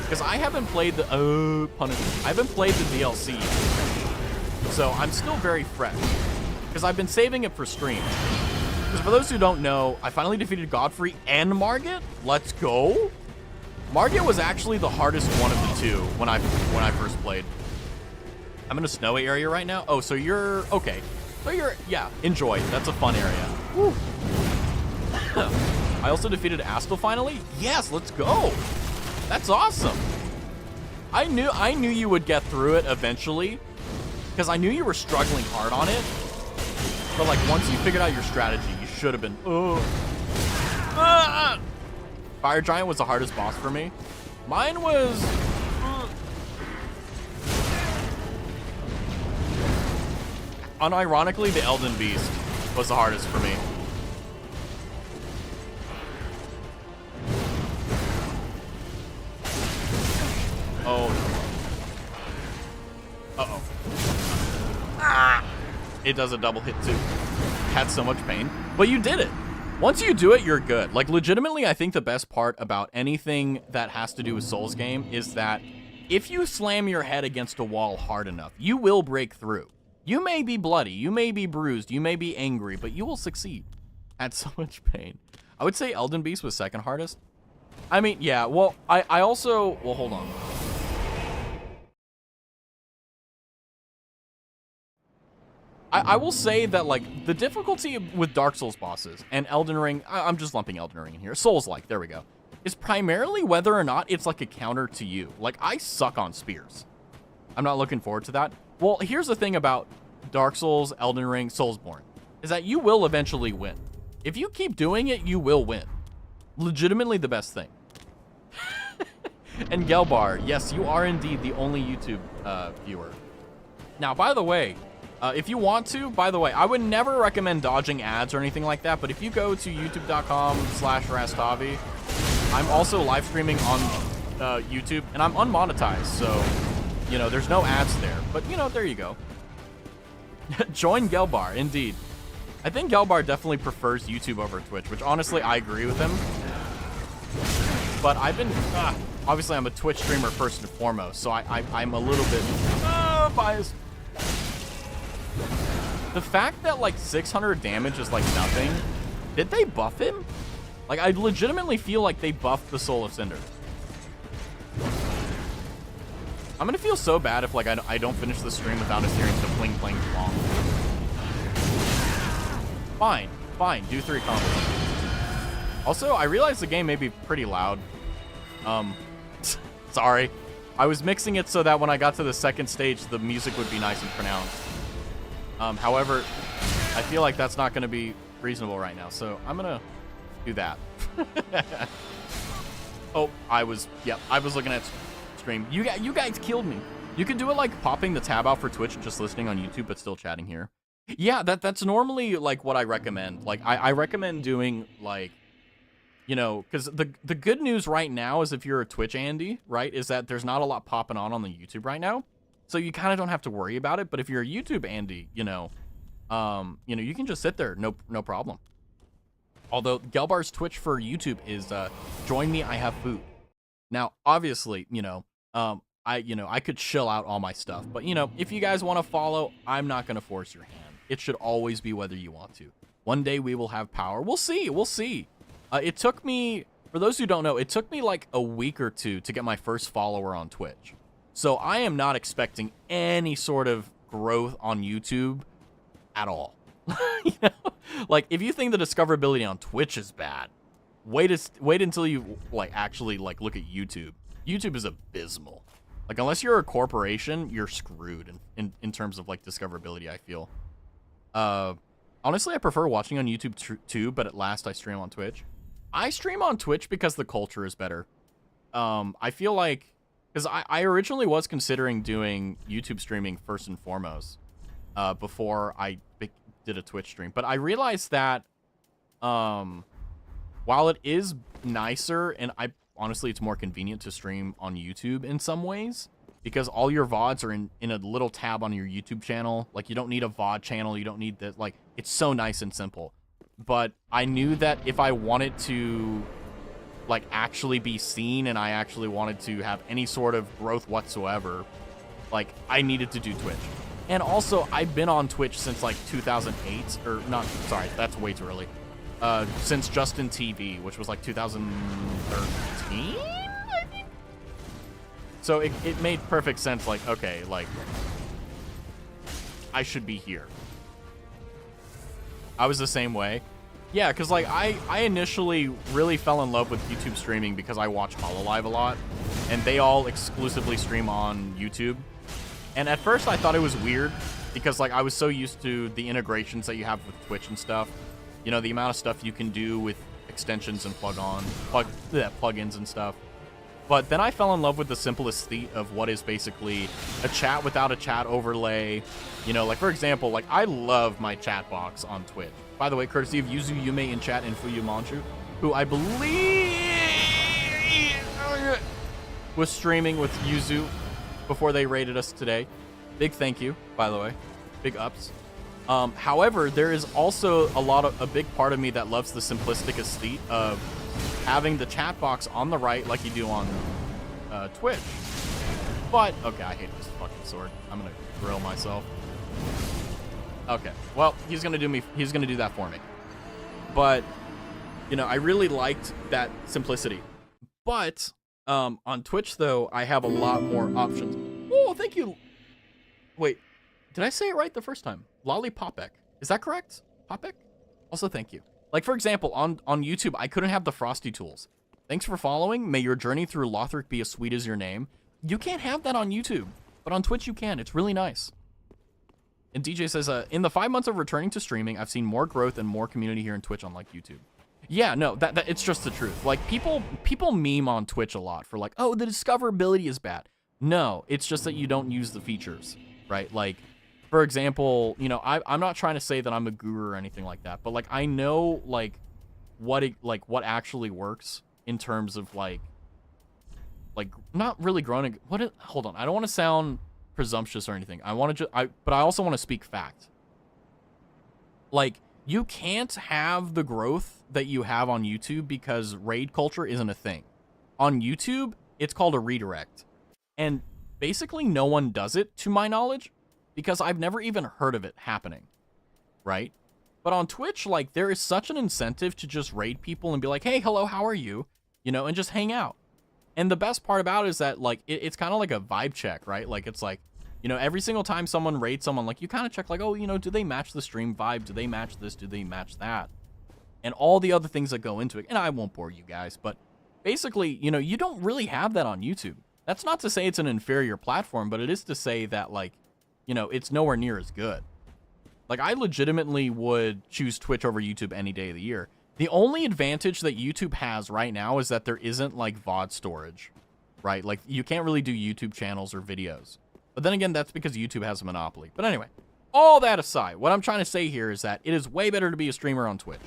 Because I haven't played the, punishment. I haven't played the DLC yet. So I'm still very fresh. Because I've been saving it for stream. Because for those who don't know, I finally defeated Godfrey and Margit. Let's go. Margit was actually the hardest one of the two when I first played. I'm in a snowy area right now. Oh, so you're, okay. So you're, yeah, enjoy. That's a fun area. Woo. I also defeated Astel finally. Yes, let's go. That's awesome. I knew you would get through it eventually. Because I knew you were struggling hard on it. But like once you figured out your strategy, you should have been. Fire Giant was the hardest boss for me. Mine was. Unironically, the Elden Beast was the hardest for me. Oh. Uh-oh. Ah! It does a double hit too. Had so much pain, but you did it. Once you do it, you're good. Like legitimately, I think the best part about anything that has to do with Souls game is that if you slam your head against a wall hard enough, you will break through. You may be bloody, you may be bruised, you may be angry, but you will succeed. Had so much pain. I would say Elden Beast was second hardest. I mean, yeah, well, I also, well, hold on. I will say that, like, the difficulty with Dark Souls bosses and Elden Ring, I'm just lumping Elden Ring in here, Souls-like, there we go. is primarily whether or not it's like a counter to you. Like, I suck on spears. I'm not looking forward to that. Well, here's the thing about Dark Souls, Elden Ring, Soulsborne, is that you will eventually win. If you keep doing it, you will win. Legitimately the best thing. And Gelbar, yes, you are indeed the only YouTube viewer. Now, by the way, if you want to, by the way, I would never recommend dodging ads or anything like that, but if you go to youtube.com/Rastavi, I'm also live streaming on YouTube, and I'm unmonetized, so, you know, there's no ads there. But, you know, there you go. Join Gelbar, indeed. I think Gelbar definitely prefers YouTube over Twitch, which honestly, I agree with him. But I've been, obviously I'm a Twitch streamer first and foremost, so I'm a little bit biased. The fact that like 600 damage is like nothing, did they buff him? Like, I legitimately feel like they buffed the Soul of Cinder. I'm gonna feel so bad if like I don't finish the stream without us hearing the pling pling long. Fine, do 3 combos. Also, I realized the game may be pretty loud. Sorry. I was mixing it so that when I got to the second stage, the music would be nice and pronounced. However, I feel like that's not gonna be reasonable right now, so I'm gonna do that. Oh, I was looking at stream. You guys killed me. You can do it like popping the tab out for Twitch and just listening on YouTube, but still chatting here. Yeah, that's normally like what I recommend. Like I recommend doing like, you know, because the good news right now is if you're a Twitch Andy, right, is that there's not a lot popping on the YouTube right now, so you kind of don't have to worry about it. But if you're a YouTube Andy, you know, you can just sit there, no problem. Although Gelbar's Twitch for YouTube is join me, I have food. Now, obviously, you know, I could chill out all my stuff, but you know, if you guys want to follow, I'm not gonna force your hand. It should always be whether you want to. One day we will have power. We'll see. We'll see. It took me, for those who don't know, it took me like a week or two to get my first follower on Twitch. So I am not expecting any sort of growth on YouTube at all. You know? Like, if you think the discoverability on Twitch is bad, wait until you like actually like look at YouTube. YouTube is abysmal. Like, unless you're a corporation, you're screwed in terms of like discoverability, I feel. Honestly, I prefer watching on YouTube too, but at last I stream on Twitch. I stream on Twitch because the culture is better. I feel like, because I originally was considering doing YouTube streaming first and foremost, before I did a Twitch stream. But I realized that, while it is nicer, and honestly, it's more convenient to stream on YouTube in some ways, because all your VODs are in a little tab on your YouTube channel. Like, you don't need a VOD channel. You don't need that. Like, it's so nice and simple. But I knew that if I wanted to, like, actually be seen and I actually wanted to have any sort of growth whatsoever, like, I needed to do Twitch. And also, I've been on Twitch since, like, 2008. Or, not, sorry, that's way too early. Since Justin TV, which was, like, 2013? So it made perfect sense, like, okay, like, I should be here. I was the same way. Yeah, because, like, I initially really fell in love with YouTube streaming because I watch HoloLive a lot, and they all exclusively stream on YouTube. And at first I thought it was weird because, like, I was so used to the integrations that you have with Twitch and stuff. You know, the amount of stuff you can do with extensions and plugins and stuff. But then I fell in love with the simplest state of what is basically a chat without a chat overlay. You know, like, for example, like, I love my chat box on Twitch. By the way, courtesy of Yuzu Yume in chat and Fuyu Manchu, who I believe was streaming with Yuzu before they raided us today. Big thank you, by the way. Big ups. However, there is also a big part of me that loves the simplistic aesthete of having the chat box on the right like you do on Twitch. But, okay, I hate this fucking sword. I'm gonna grill myself. Okay, well, he's gonna do that for me. But, you know, I really liked that simplicity. But, on Twitch, though, I have a lot more options. Oh, thank you. Wait, did I say it right the first time? Lollipopek. Is that correct? Popek? Also, thank you. Like, for example, on YouTube, I couldn't have the frosty tools. Thanks for following. May your journey through Lothric be as sweet as your name. You can't have that on YouTube, but on Twitch you can. It's really nice. And DJ says, in the 5 months of returning to streaming, I've seen more growth and more community here in Twitch, unlike YouTube. Yeah, no, that it's just the truth. Like, people meme on Twitch a lot for like, oh, the discoverability is bad. No, it's just that you don't use the features, right? Like, for example, you know, I'm not trying to say that I'm a guru or anything like that, but like, I know like what actually works in terms of like not really growing. Hold on, I don't want to sound presumptuous or anything. But I also want to speak fact. Like, you can't have the growth that you have on YouTube because raid culture isn't a thing. On YouTube, it's called a redirect. And basically no one does it, to my knowledge, because I've never even heard of it happening, right? But on Twitch, like, there is such an incentive to just raid people and be like, hey, hello, how are you? You know, and just hang out. And the best part about it is that, like, it's kind of like a vibe check, right? Like, it's like, you know, every single time someone raids someone, like, you kind of check, like, oh, you know, do they match the stream vibe? Do they match this? Do they match that? And all the other things that go into it. And I won't bore you guys, but basically, you know, you don't really have that on YouTube. That's not to say it's an inferior platform, but it is to say that, like, you know, it's nowhere near as good. Like, I legitimately would choose Twitch over YouTube any day of the year. The only advantage that YouTube has right now is that there isn't, like, VOD storage, right? Like, you can't really do YouTube channels or videos. But then again, that's because YouTube has a monopoly. But anyway, all that aside, what I'm trying to say here is that it is way better to be a streamer on Twitch.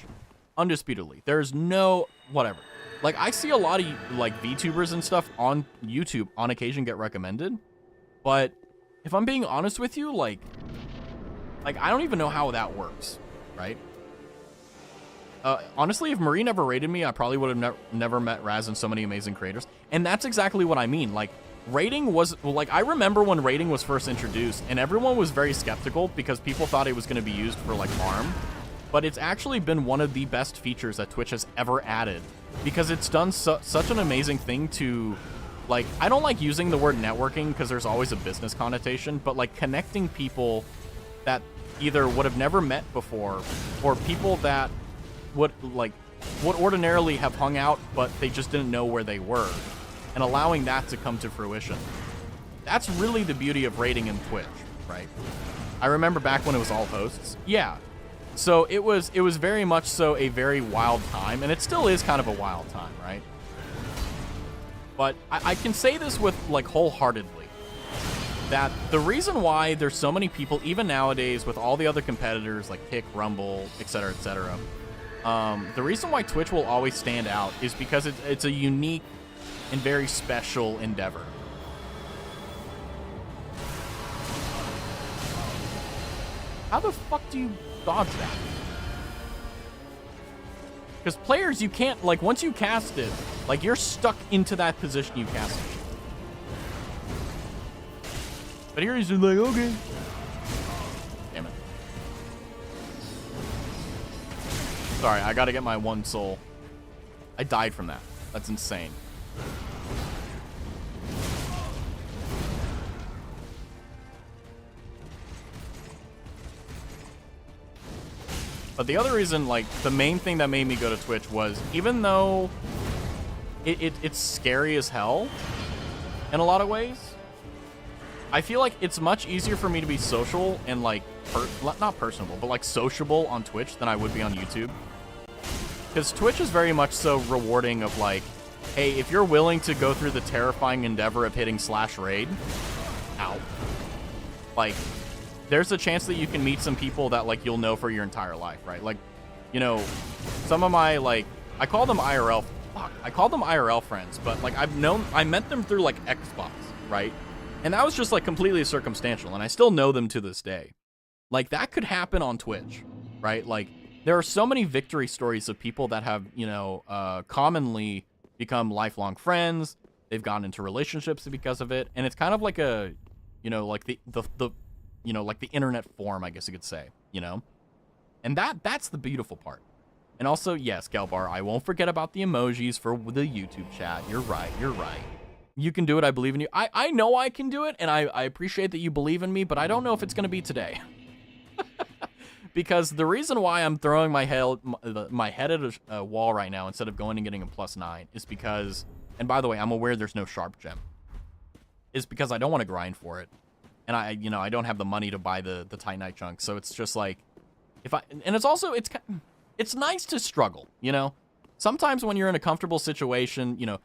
Undisputedly. There's no... whatever. Like, I see a lot of, like, VTubers and stuff on YouTube on occasion get recommended. But if I'm being honest with you, like I don't even know how that works, right? Honestly, if Marie never rated me, I probably would have never met Raz and so many amazing creators. And that's exactly what I mean. Like, rating was, like, I remember when rating was first introduced, and everyone was very skeptical because people thought it was going to be used for, like, farm. But it's actually been one of the best features that Twitch has ever added, because it's done such an amazing thing to, like, I don't like using the word networking because there's always a business connotation, but, like, connecting people that either would have never met before, or people that would ordinarily have hung out, but they just didn't know where they were, and allowing that to come to fruition. That's really the beauty of rating in Twitch, right? I remember back when it was all hosts. Yeah. So it was very much so a very wild time, and it still is kind of a wild time, right? But I can say this with, like, wholeheartedly, that the reason why there's so many people, even nowadays, with all the other competitors like Kick, Rumble, etc., etc., the reason why Twitch will always stand out is because it's a unique and very special endeavor. How the fuck do you dodge that? Because players, you can't, like, once you cast it, like, you're stuck into that position you cast it. But here he's just like, okay. Damn it. Sorry, I gotta get my one soul. I died from that. That's insane. But the other reason, like, the main thing that made me go to Twitch was, even though it's scary as hell in a lot of ways, I feel like it's much easier for me to be social and, like, not personable, but, like, sociable on Twitch than I would be on YouTube. Because Twitch is very much so rewarding of, like, hey, if you're willing to go through the terrifying endeavor of hitting /raid, ow. Like, there's a chance that you can meet some people that, like, you'll know for your entire life, right? Like, you know, some of my, like, I call them IRL friends, but, like, I met them through, like, Xbox, right? And that was just, like, completely circumstantial, and I still know them to this day. Like, that could happen on Twitch, right? Like, there are so many victory stories of people that have, you know, commonly become lifelong friends. They've gotten into relationships because of it, and it's kind of like a, you know, like the you know, like the internet form, I guess you could say, you know? And that's the beautiful part. And also, yes, Galbar, I won't forget about the emojis for the YouTube chat. You're right. You can do it. I believe in you. I know I can do it, and I appreciate that you believe in me, but I don't know if it's going to be today. because the reason why I'm throwing my head at a wall right now instead of going and getting a +9 is because, and by the way, I'm aware there's no sharp gem, is because I don't want to grind for it. And I don't have the money to buy the Titanite chunk. So it's just like, and it's also, it's nice to struggle, you know? Sometimes when you're in a comfortable situation, you know,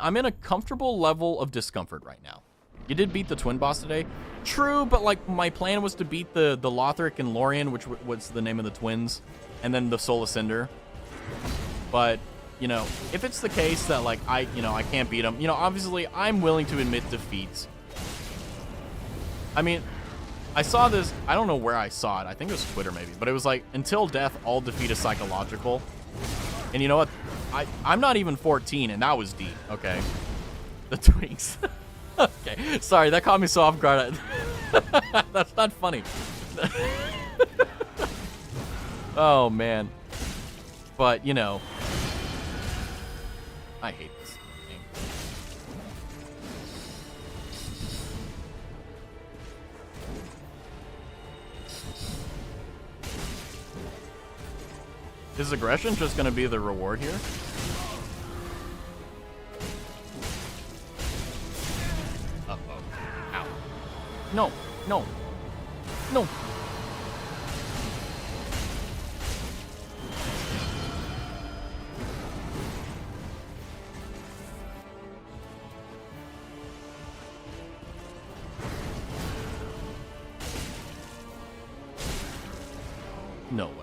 I'm in a comfortable level of discomfort right now. You did beat the twin boss today. True, but like my plan was to beat the Lothric and Lorien, which was the name of the twins, and then the Soul Ascender. But, you know, if it's the case that like I can't beat them, you know, obviously I'm willing to admit defeats. I mean, I saw this, I don't know where I saw it. I think it was Twitter maybe, but it was like, until death, all defeat is psychological. And you know what? I'm not even 14, and that was deep. Okay. The tweaks. Okay. Sorry, that caught me so off guard. That's not funny. Oh, man. But, you know. I hate this game. Is aggression just going to be the reward here? Uh-oh. Ow. No. No. No. No way.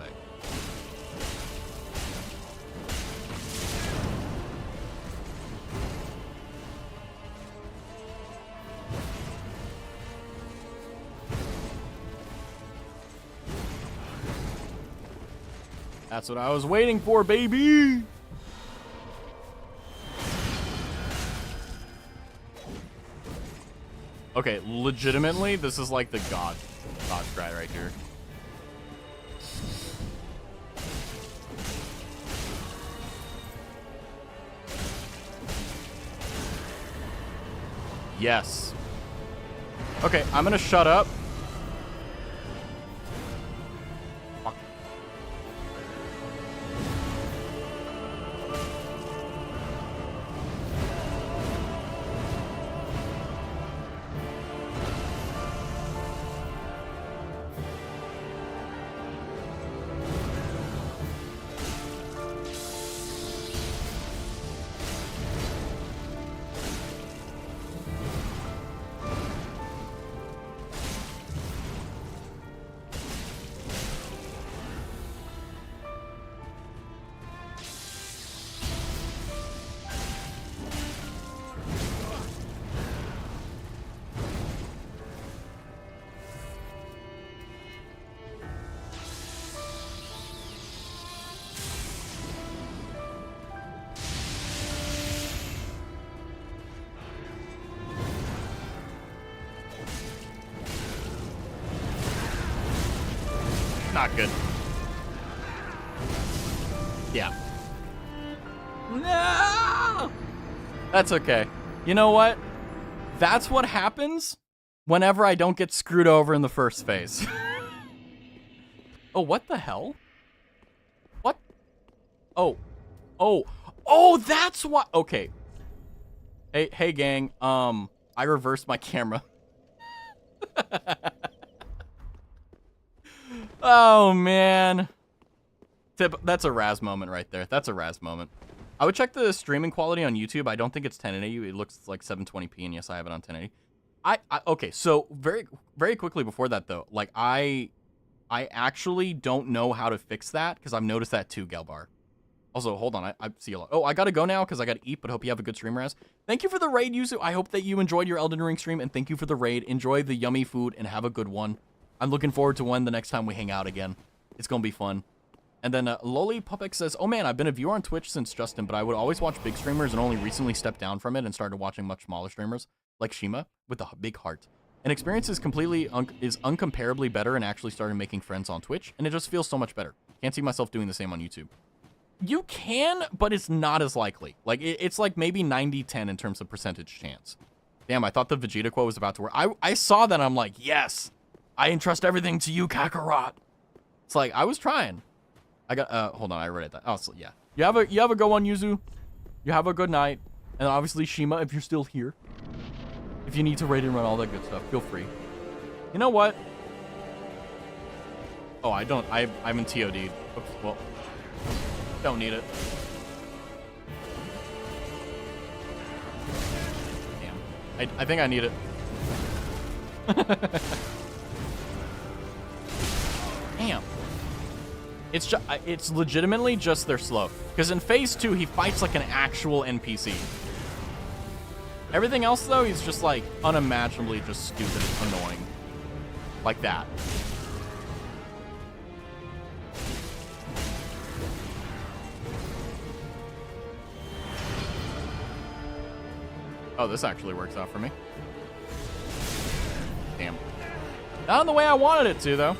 That's what I was waiting for, baby! Okay, legitimately, this is like the god strat right here. Yes. Okay, I'm gonna shut up. Fuck. Not good. Yeah. No! That's okay. You know what? That's what happens whenever I don't get screwed over in the first phase. Oh, what the hell? What? Oh. Oh. Oh, that's what. Okay. Hey, gang. I reversed my camera. Oh, man. That's a Raz moment right there. That's a Raz moment. I would check the streaming quality on YouTube. I don't think it's 1080. It looks like 720p, and yes, I have it on 1080. Okay, so very, very quickly before that, though, like, I actually don't know how to fix that, because I've noticed that too, Gelbar. Also, hold on, I see a lot. Oh, I gotta go now, because I gotta eat, but hope you have a good stream, Raz. Thank you for the raid, Yuzu. I hope that you enjoyed your Elden Ring stream, and thank you for the raid. Enjoy the yummy food, and have a good one. I'm looking forward to when the next time we hang out again. It's gonna be fun. And then Loli Puppek says, oh man, I've been a viewer on Twitch since Justin, but I would always watch big streamers and only recently stepped down from it and started watching much smaller streamers, like Shima, with a big heart. An experience is completely, is uncomparably better and actually started making friends on Twitch, and it just feels so much better. Can't see myself doing the same on YouTube. You can, but it's not as likely. Like, it's like maybe 90-10 in terms of percentage chance. Damn, I thought the Vegeta quote was about to work. I saw that, I'm like, yes! I entrust everything to you, Kakarot. It's like, I was trying. I got, hold on, I read it. Oh, so yeah. You have a good one, Yuzu. You have a good night. And obviously, Shima, if you're still here. If you need to raid and run all that good stuff, feel free. You know what? Oh, I haven't TOD'd. Oops, well, don't need it. Damn. I think I need it. Damn. It's legitimately just they're slow. Because in phase 2, he fights like an actual NPC. Everything else, though, he's just like unimaginably just stupid and annoying. Like that. Oh, this actually works out for me. Damn. Not in the way I wanted it to, though.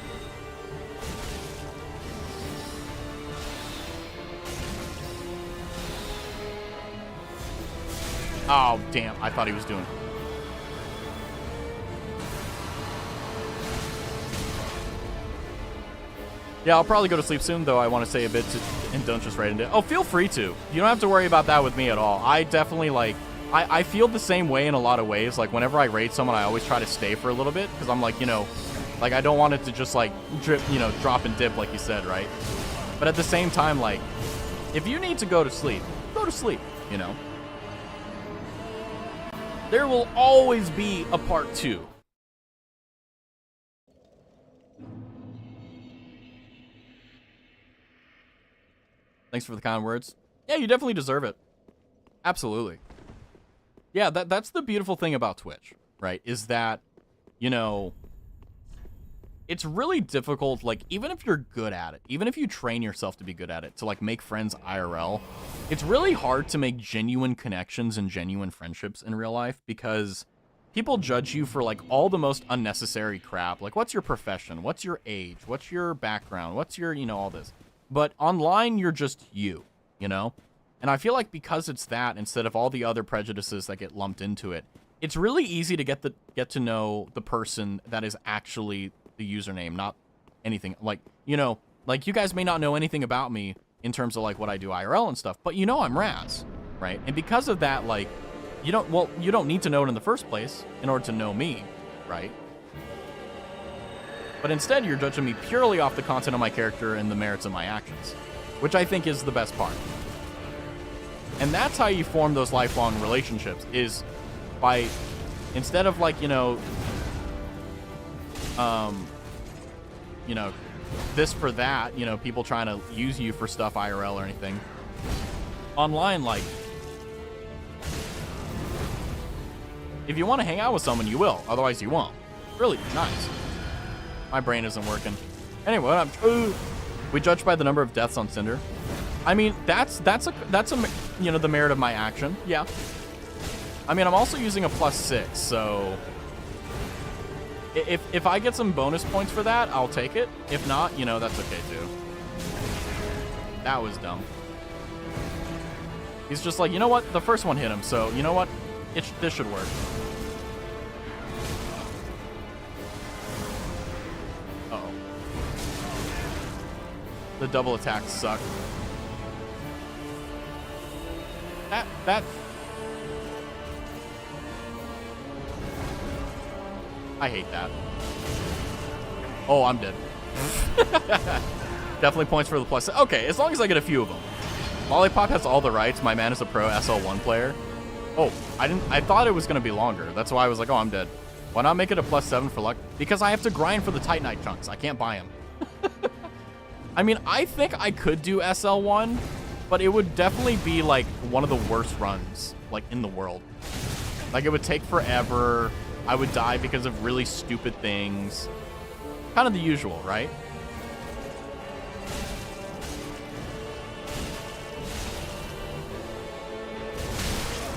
Oh, damn. I thought he was doing... Yeah, I'll probably go to sleep soon, though I want to say a bit and don't just raid into it. Oh, feel free to. You don't have to worry about that with me at all. I definitely, like... I feel the same way in a lot of ways. Like, whenever I raid someone, I always try to stay for a little bit. Because I'm like, you know... Like, I don't want it to just, like, drip, you know, drop and dip, like you said, right? But at the same time, like... If you need to go to sleep, you know? There will always be a part 2. Thanks for the kind words. Yeah, you definitely deserve it. Absolutely. Yeah, that's the beautiful thing about Twitch, right? Is that, you know, it's really difficult, like, even if you're good at it, even if you train yourself to be good at it, to, like, make friends IRL, it's really hard to make genuine connections and genuine friendships in real life because people judge you for, like, all the most unnecessary crap. Like, what's your profession? What's your age? What's your background? What's your, you know, all this. But online, you're just you know? And I feel like because it's that, instead of all the other prejudices that get lumped into it, it's really easy to get to know the person that is actually the username, not anything. Like, you know, like, you guys may not know anything about me in terms of, like, what I do IRL and stuff, but you know I'm Raz, right? And because of that, like, you don't need to know it in the first place in order to know me, right? But instead, you're judging me purely off the content of my character and the merits of my actions, which I think is the best part. And that's how you form those lifelong relationships, is by, instead of, like, you know, this for that, you know, people trying to use you for stuff IRL or anything. Online, like, if you want to hang out with someone, you will. Otherwise, you won't. Really nice. My brain isn't working. Anyway, we judge by the number of deaths on Cinder. I mean, that's a you know, the merit of my action. Yeah. I mean, I'm also using a +6, so if I get some bonus points for that, I'll take it. If not, you know, that's okay too. That was dumb. He's just like, you know what? The first one hit him, so you know what? This should work. Uh-oh. The double attacks suck. That... I hate that. Oh, I'm dead. Definitely points for the plus. Okay, as long as I get a few of them. Lollipop has all the rights. My man is a pro SL1 player. Oh, I thought it was going to be longer. That's why I was like, oh, I'm dead. Why not make it a +7 for luck? Because I have to grind for the Titanite chunks. I can't buy them. I mean, I think I could do SL1, but it would definitely be, like, one of the worst runs, like, in the world. Like, it would take forever. I would die because of really stupid things. Kind of the usual, right?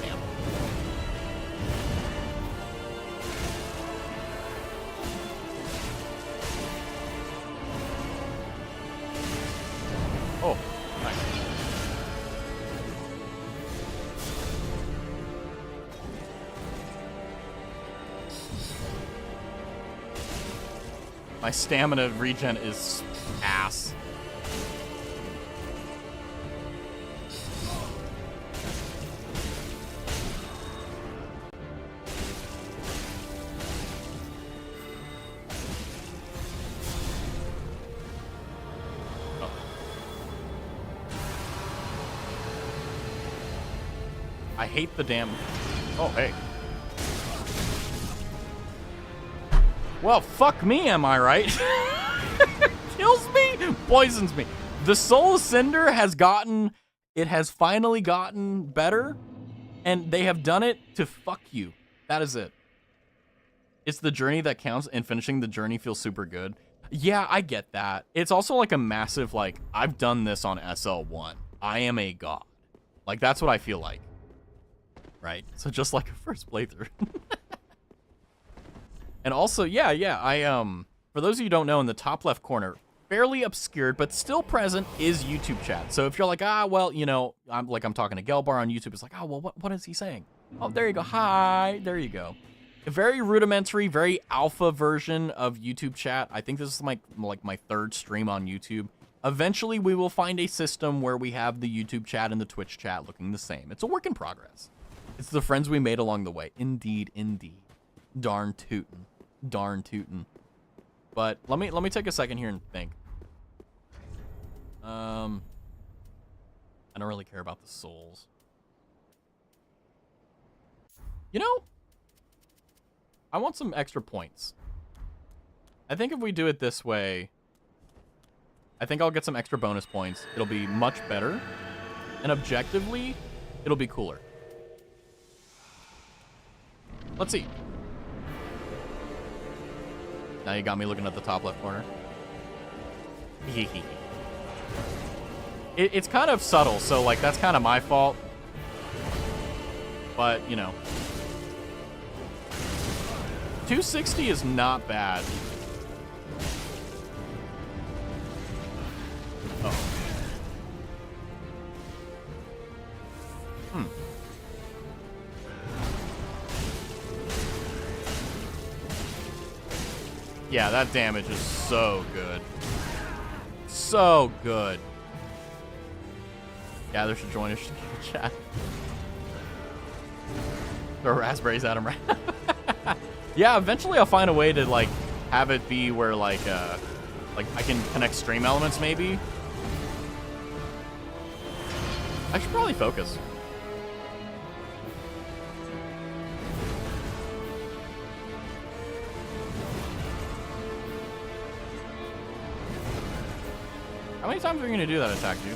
Damn. Oh, nice. My stamina regen is... Ow. ass. I hate the damn... Oh, hey. Well, fuck me, am I right? Kills me, poisons me. The Soul Cinder has gotten... It has finally gotten better, and they have done it to fuck you. That is it. It's the journey that counts, and finishing the journey feels super good. Yeah, I get that. It's also like a massive, like, I've done this on SL1. I am a god. Like, that's what I feel like. Right? So just like a first playthrough. And also, yeah, I, for those of you who don't know, in the top left corner, fairly obscured, but still present, is YouTube chat. So if you're like, well, you know, I'm talking to Gelbar on YouTube, it's like, oh, well, what is he saying? Oh, there you go. Hi. There you go. A very rudimentary, very alpha version of YouTube chat. I think this is like my third stream on YouTube. Eventually, we will find a system where we have the YouTube chat and the Twitch chat looking the same. It's a work in progress. It's the friends we made along the way. Indeed, indeed. Darn tootin'. Darn tootin'. But let me take a second here and think. I don't really care about the souls. You know, I want some extra points. I think if we do it this way, I think I'll get some extra bonus points. It'll be much better. And objectively, it'll be cooler. Let's see. Now you got me looking at the top left corner. It's kind of subtle, so like that's kind of my fault. But, you know. 260 is not bad. Oh. Yeah, that damage is so good. So good. Yeah, there should join us in chat. Throw raspberries at him, right? Yeah, eventually I'll find a way to, like, have it be where, like I can connect stream elements, maybe. I should probably focus. How many times are you going to do that attack, dude?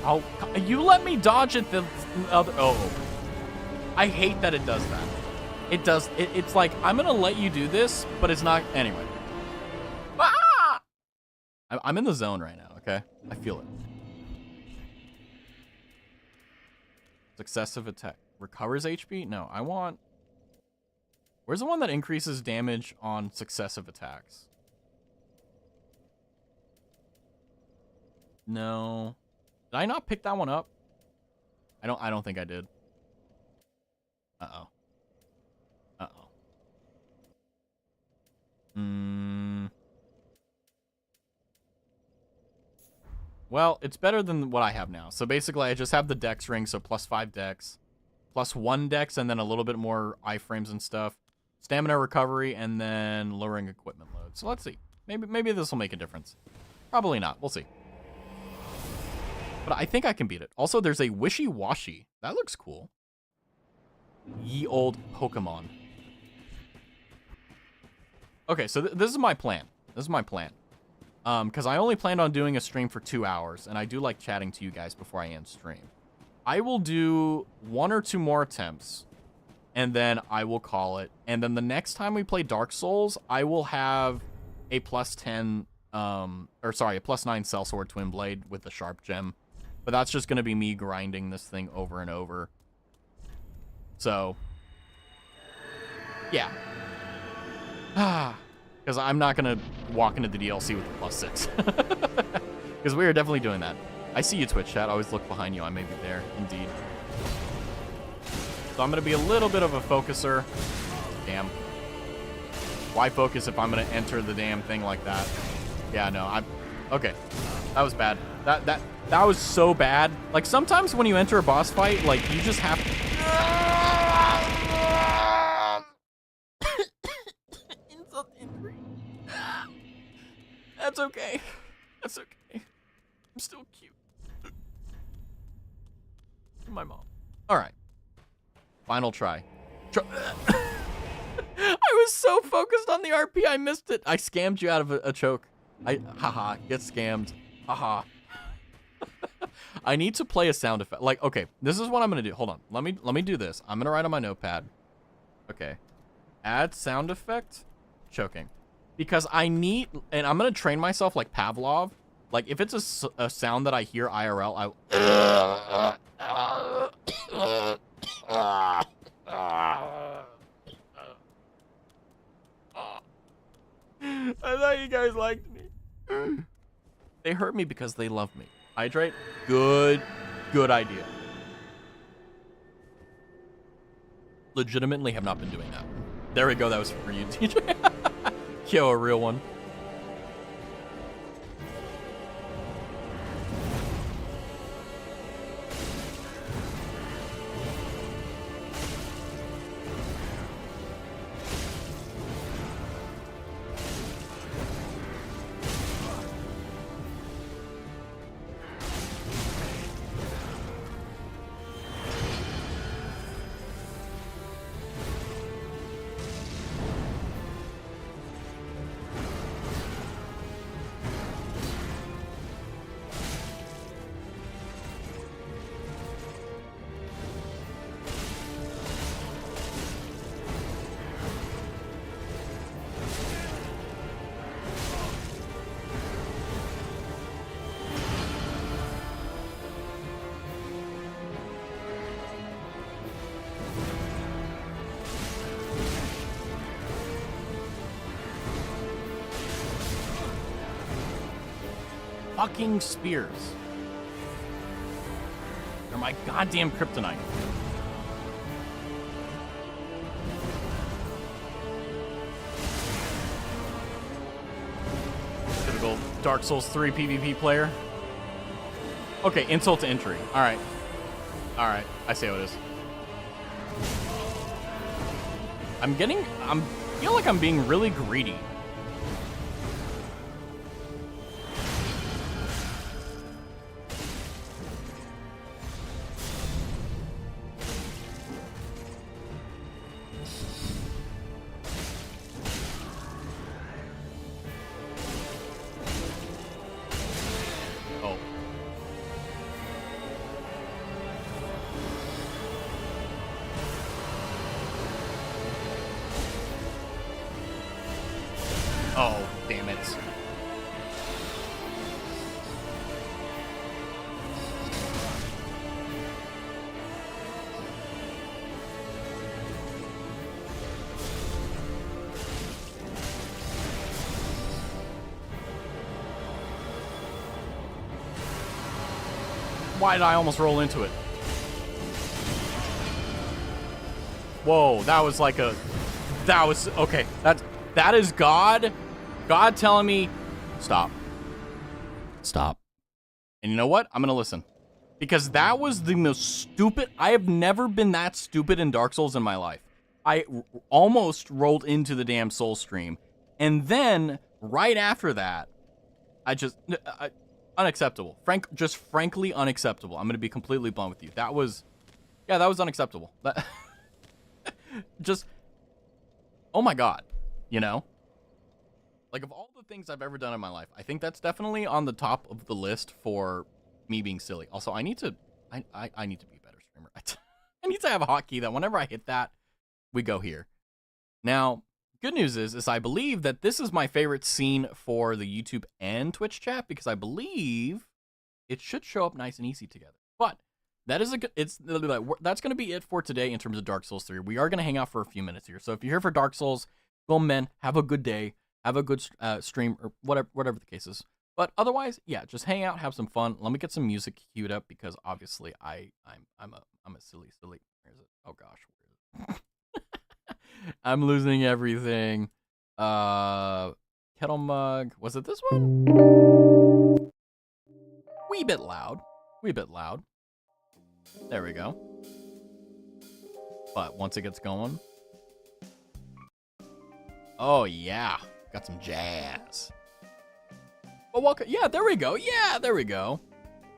Oh, you let me dodge it the other... Oh. I hate that it does that. It does... It's like, I'm going to let you do this, but it's not... Anyway. Ah! I'm in the zone right now, okay? I feel it. Successive attack. Recovers HP? No, I want... Where's the one that increases damage on successive attacks? No. Did I not pick that one up? I don't think I did. Uh-oh. Uh-oh. Well, it's better than what I have now. So basically, I just have the dex ring, so +5 dex. +1 dex, and then a little bit more iframes and stuff. Stamina recovery, and then lowering equipment load. So let's see. Maybe this will make a difference. Probably not. We'll see. But I think I can beat it. Also, there's a wishy-washy. That looks cool. Ye old Pokemon. Okay, so this is my plan. This is my plan. Because I only planned on doing a stream for 2 hours, and I do like chatting to you guys before I end stream. I will do 1 or 2 more attempts, and then I will call it. And then the next time we play Dark Souls, I will have a +10, a +9 Sellsword Twin Blade with the Sharp Gem. But that's just going to be me grinding this thing over and over. So, yeah. Because I'm not going to walk into the DLC with the +6. Because we are definitely doing that. I see you, Twitch chat. Always look behind you. I may be there, indeed. So I'm going to be a little bit of a focuser. Damn. Why focus if I'm going to enter the damn thing like that? Yeah, no, okay. That was bad. That was so bad. Like, sometimes when you enter a boss fight, like, you just have to... Insult injury. That's okay. That's okay. I'm still cute. My mom. All right. Final try. I was so focused on the RP, I missed it. I scammed you out of a choke. Haha, get scammed. Haha. I need to play a sound effect. Like, okay, this is what I'm gonna do. Hold on. Let me do this. I'm gonna write on my notepad. Okay. Add sound effect. Choking. Because I need, and I'm gonna train myself like Pavlov. Like, if it's a sound that I hear IRL, I thought you guys liked me. They hurt me because they love me. Hydrate? Good idea. Legitimately have not been doing that. There we go, that was for you, TJ. Yo, a real one. Fucking spears. They're my goddamn kryptonite. Typical Dark Souls 3 PvP player. Okay, insult to injury. Alright. Alright, I see how it is. I feel like I'm being really greedy. Oh, damn it. Why did I almost roll into it? Whoa, that was like a... That was... Okay, that is God. God telling me, stop. Stop. And you know what? I'm going to listen. Because that was the most stupid... I have never been that stupid in Dark Souls in my life. I almost rolled into the damn Soul stream. And then, right after that, unacceptable. Just frankly unacceptable. I'm going to be completely blunt with you. That was... Yeah, that was unacceptable. Just... Oh my God. You know? Like, of all the things I've ever done in my life, I think that's definitely on the top of the list for me being silly. Also, I need to be a better streamer. I need to have a hotkey that whenever I hit that, we go here. Now, good news is I believe that this is my favorite scene for the YouTube and Twitch chat, because I believe it should show up nice and easy together. But that is that's going to be it for today in terms of Dark Souls 3. We are going to hang out for a few minutes here. So if you're here for Dark Souls, go men, have a good day. Have a good stream, or whatever the case is. But otherwise, yeah, just hang out, have some fun. Let me get some music queued up, because obviously I'm a silly. is it? Oh gosh, where is it? I'm losing everything. Kettle mug. Was it this one? Wee bit loud. Wee bit loud. There we go. But once it gets going. Oh yeah. Got some jazz. Oh, welcome. Yeah, there we go. Yeah, there we go.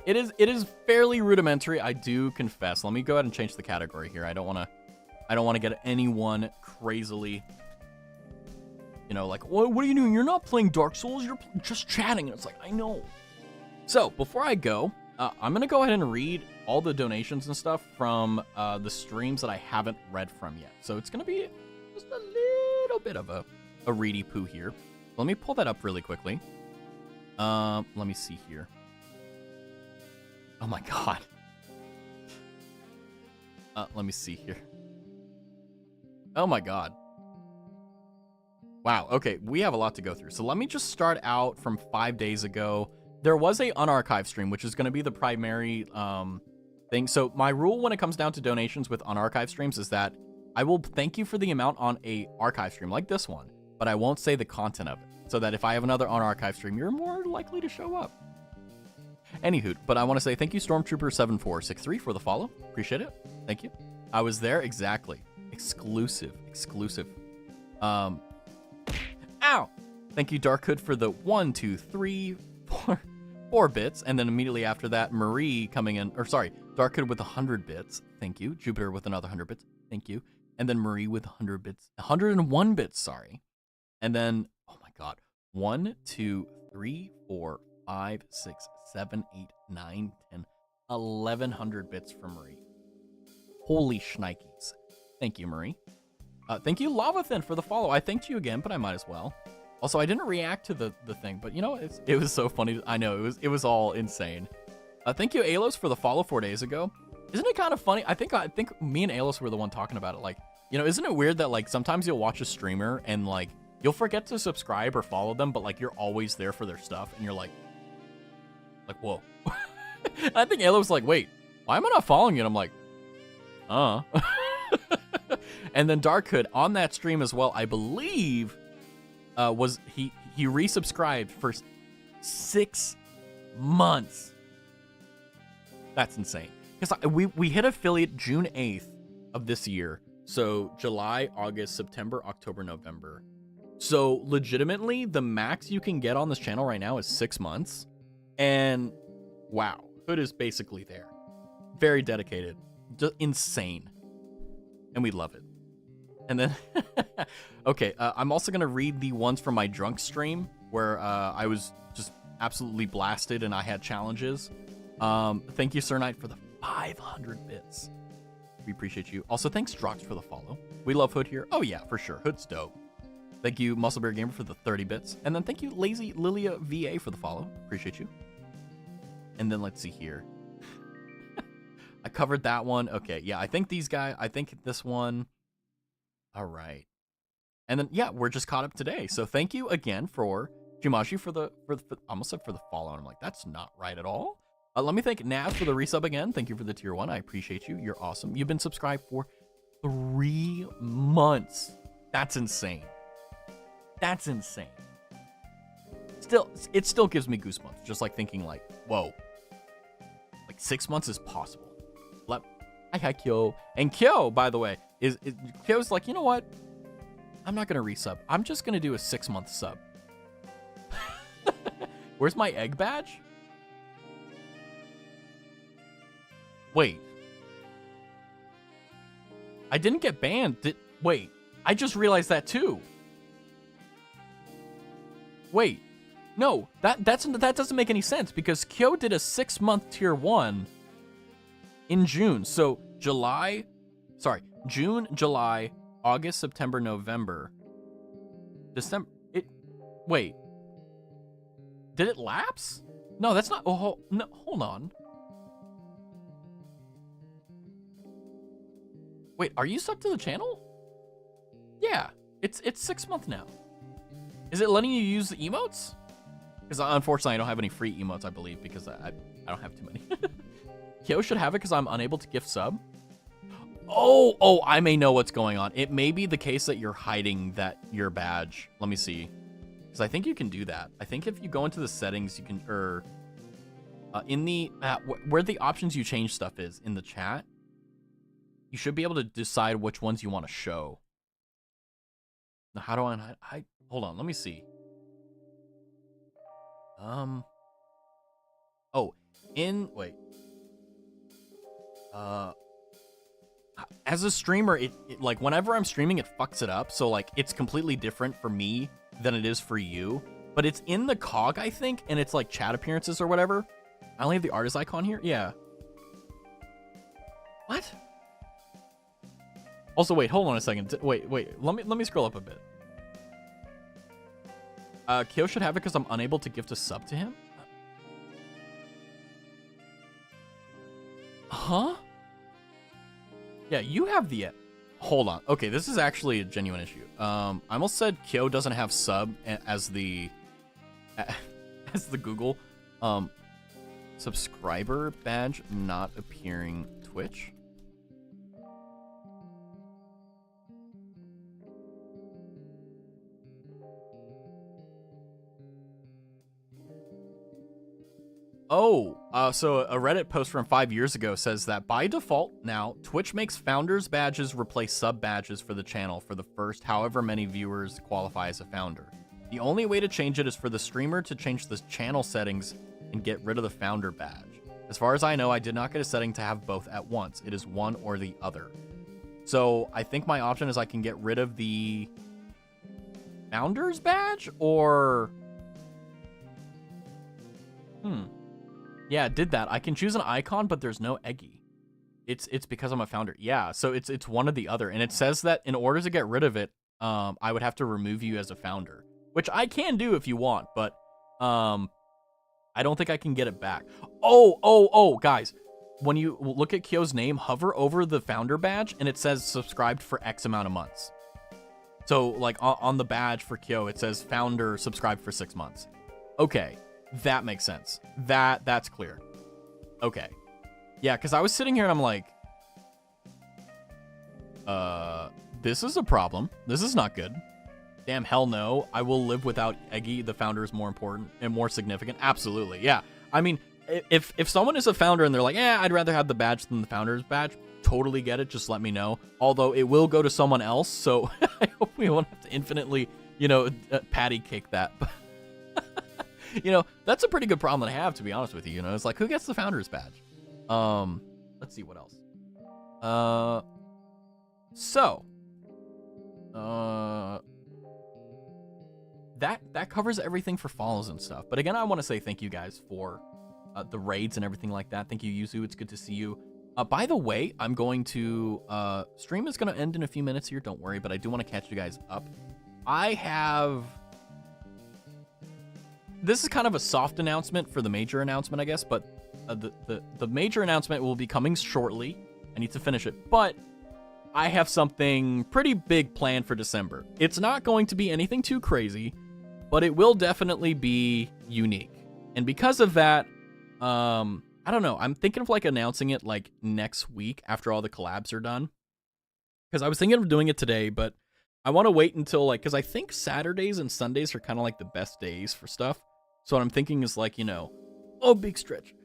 It is fairly rudimentary, I do confess. Let me go ahead and change the category here. I don't want to get anyone crazily, you know, like, what are you doing? You're not playing Dark Souls. You're just chatting. And it's like, I know. So before I go, I'm going to go ahead and read all the donations and stuff from the streams that I haven't read from yet. So it's going to be just a little bit of a reedy poo here. Let me pull that up really quickly. Let me see here. Oh my god. Let me see here. Oh my god. Wow, okay, we have a lot to go through. So let me just start out from 5 days ago. There was a unarchived stream, which is going to be the primary thing. So my rule when it comes down to donations with unarchived streams is that I will thank you for the amount on a archive stream like this one, but I won't say the content of it. So that if I have another unarchived stream, you're more likely to show up. Anywho, but I want to say thank you, Stormtrooper7463, for the follow. Appreciate it. Thank you. I was there, exactly. Exclusive. Ow! Thank you, Darkhood, for the 1, 2, 3, 4 bits. And then immediately after that, Marie coming in, or sorry, Darkhood with 100 bits. Thank you. Jupiter with another 100 bits. Thank you. And then Marie with 100 bits. 101 bits, sorry. And then, oh my god, 1, 2, 3, 4, 5, 6, 7, 8, 9, 10, 1100 bits from Marie. Holy shnikes. Thank you, Marie. Thank you, Lavathin, for the follow. I thanked you again, but I might as well. Also, I didn't react to the thing, but you know, it was so funny. I know, it was all insane. Thank you, Alos, for the follow 4 days ago. Isn't it kind of funny? I think me and Alos were the one talking about it. Like, you know, isn't it weird that like sometimes you'll watch a streamer and like you'll forget to subscribe or follow them, but like you're always there for their stuff, and you're like, whoa. I think Alos was like, wait, why am I not following you? And I'm like, And then Darkhood on that stream as well, I believe, was he resubscribed for 6 months. That's insane. Because we hit affiliate June 8th of this year. So July, August, September, October, November. So legitimately, the max you can get on this channel right now is 6 months. And wow, Hood is basically there. Very dedicated. Just insane. And we love it. And then, okay, I'm also going to read the ones from my drunk stream where I was just absolutely blasted and I had challenges. Thank you, Sir Knight, for the 500 bits. We appreciate you. Also, thanks, Drox, for the follow. We love Hood here. Oh, yeah, for sure. Hood's dope. Thank you, Muscle Bear Gamer, for the 30 bits. And then thank you, Lazy Lilia VA, for the follow. Appreciate you. And then let's see here. I covered that one. Okay, yeah, I think these guys, I think this one. All right. And then, yeah, we're just caught up today. So thank you again for Jumashi for the I almost said for the follow. And I'm like, that's not right at all. Let me thank Nav for the resub again. Thank you for the tier 1. I appreciate you. You're awesome. You've been subscribed for 3 months. That's insane. That's insane. Still, it still gives me goosebumps. Just like thinking like, whoa. Like 6 months is possible. Hi, Kyo. And Kyo, by the way, Kyo's like, you know what? I'm not going to resub. I'm just going to do a 6-month sub. Where's my egg badge? Wait. I didn't get banned. Wait. I just realized that too. Wait. No, that doesn't make any sense because Kyo did a 6-month tier 1 in June. So June, July, August, September, November, December. Wait. Did it lapse? No, that's not. Oh, no, hold on. Wait, are you subbed to the channel? Yeah, it's 6 months now. Is it letting you use the emotes? Because unfortunately, I don't have any free emotes, I believe, because I don't have too many. Kyo should have it because I'm unable to gift sub. Oh, I may know what's going on. It may be the case that you're hiding your badge. Let me see. Because I think you can do that. I think if you go into the settings, you can, in the, where the options you change stuff is, in the chat, you should be able to decide which ones you want to show. Now, how do I hold on, let me see. Oh, wait. As a streamer, it like, whenever I'm streaming, it fucks it up. So, like, it's completely different for me than it is for you. But it's in the cog, I think, and it's like chat appearances or whatever. I only have the artist icon here? Yeah. What? Also, wait, hold on a second. Wait. Let me scroll up a bit. Kyo should have it because I'm unable to gift a sub to him? Huh? Yeah, you have the... Hold on. Okay, this is actually a genuine issue. I almost said Kyo doesn't have sub as the... as the Google. Subscriber badge not appearing Twitch. Oh, so a Reddit post from 5 years ago says that by default now, Twitch makes founders badges replace sub badges for the channel for the first however many viewers qualify as a founder. The only way to change it is for the streamer to change the channel settings and get rid of the founder badge. As far as I know, I did not get a setting to have both at once. It is one or the other. So I think my option is I can get rid of the founders badge, or... Yeah, it did that. I can choose an icon, but there's no Eggy. It's because I'm a founder. Yeah, so it's one or the other. And it says that in order to get rid of it, I would have to remove you as a founder, which I can do if you want, but I don't think I can get it back. Oh, guys. When you look at Kyo's name, hover over the founder badge, and it says subscribed for X amount of months. So, like, on the badge for Kyo, it says founder subscribed for 6 months. Okay. That makes sense. That's clear. Okay. Yeah, because I was sitting here and I'm like, this is a problem. This is not good. Damn, hell no. I will live without Eggy. The founder is more important and more significant. Absolutely. Yeah. I mean, if someone is a founder and they're like, I'd rather have the badge than the founder's badge, totally get it. Just let me know. Although it will go to someone else. So I hope we won't have to infinitely, patty cake that. That's a pretty good problem to have, to be honest with you. It's like, who gets the founder's badge? Let's see what else. That covers everything for follows and stuff. But again, I want to say thank you guys for the raids and everything like that. Thank you, Yuzu. It's good to see you. By the way, I'm going to stream is going to end in a few minutes here. Don't worry, but I do want to catch you guys up. This is kind of a soft announcement for the major announcement, I guess, but the major announcement will be coming shortly. I need to finish it, but I have something pretty big planned for December. It's not going to be anything too crazy, but it will definitely be unique. And because of that, I don't know. I'm thinking of like announcing it like next week after all the collabs are done. Because I was thinking of doing it today, but I want to wait until because I think Saturdays and Sundays are kind of like the best days for stuff. So what I'm thinking is like, big stretch.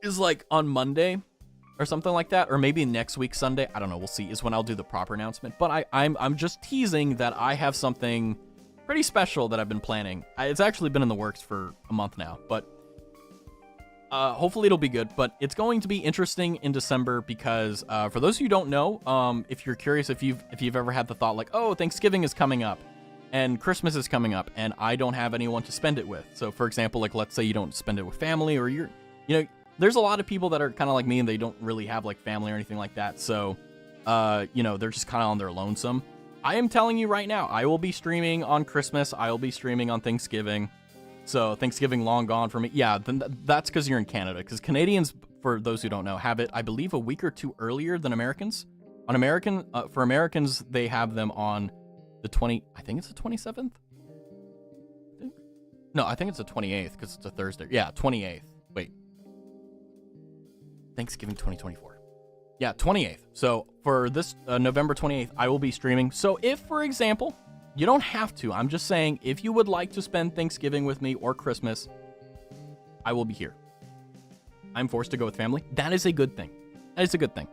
Is like on Monday or something like that. Or maybe next week, Sunday. I don't know. We'll see, is when I'll do the proper announcement. But I'm just teasing that I have something pretty special that I've been planning. It's actually been in the works for a month now, but hopefully it'll be good. But it's going to be interesting in December because for those of you who don't know, if you're curious, if you've ever had the thought like, oh, Thanksgiving is coming up and Christmas is coming up and I don't have anyone to spend it with. So for example, like let's say you don't spend it with family, or there's a lot of people that are kind of like me and they don't really have like family or anything like that. So they're just kind of on their lonesome. I am telling you right now, I will be streaming on Christmas. I will be streaming on Thanksgiving. So Thanksgiving long gone for me. Yeah, then that's because you're in Canada. Because Canadians, for those who don't know, have it, I believe, a week or two earlier than Americans. For Americans, they have them on the I think it's the 27th. No, I think it's the 28th because it's a Thursday. Yeah, 28th. Wait. Thanksgiving 2024. Yeah, 28th. So for this November 28th, I will be streaming. So if, for example, you don't have to, I'm just saying, if you would like to spend Thanksgiving with me or Christmas, I will be here. I'm forced to go with family. That is a good thing. That is a good thing.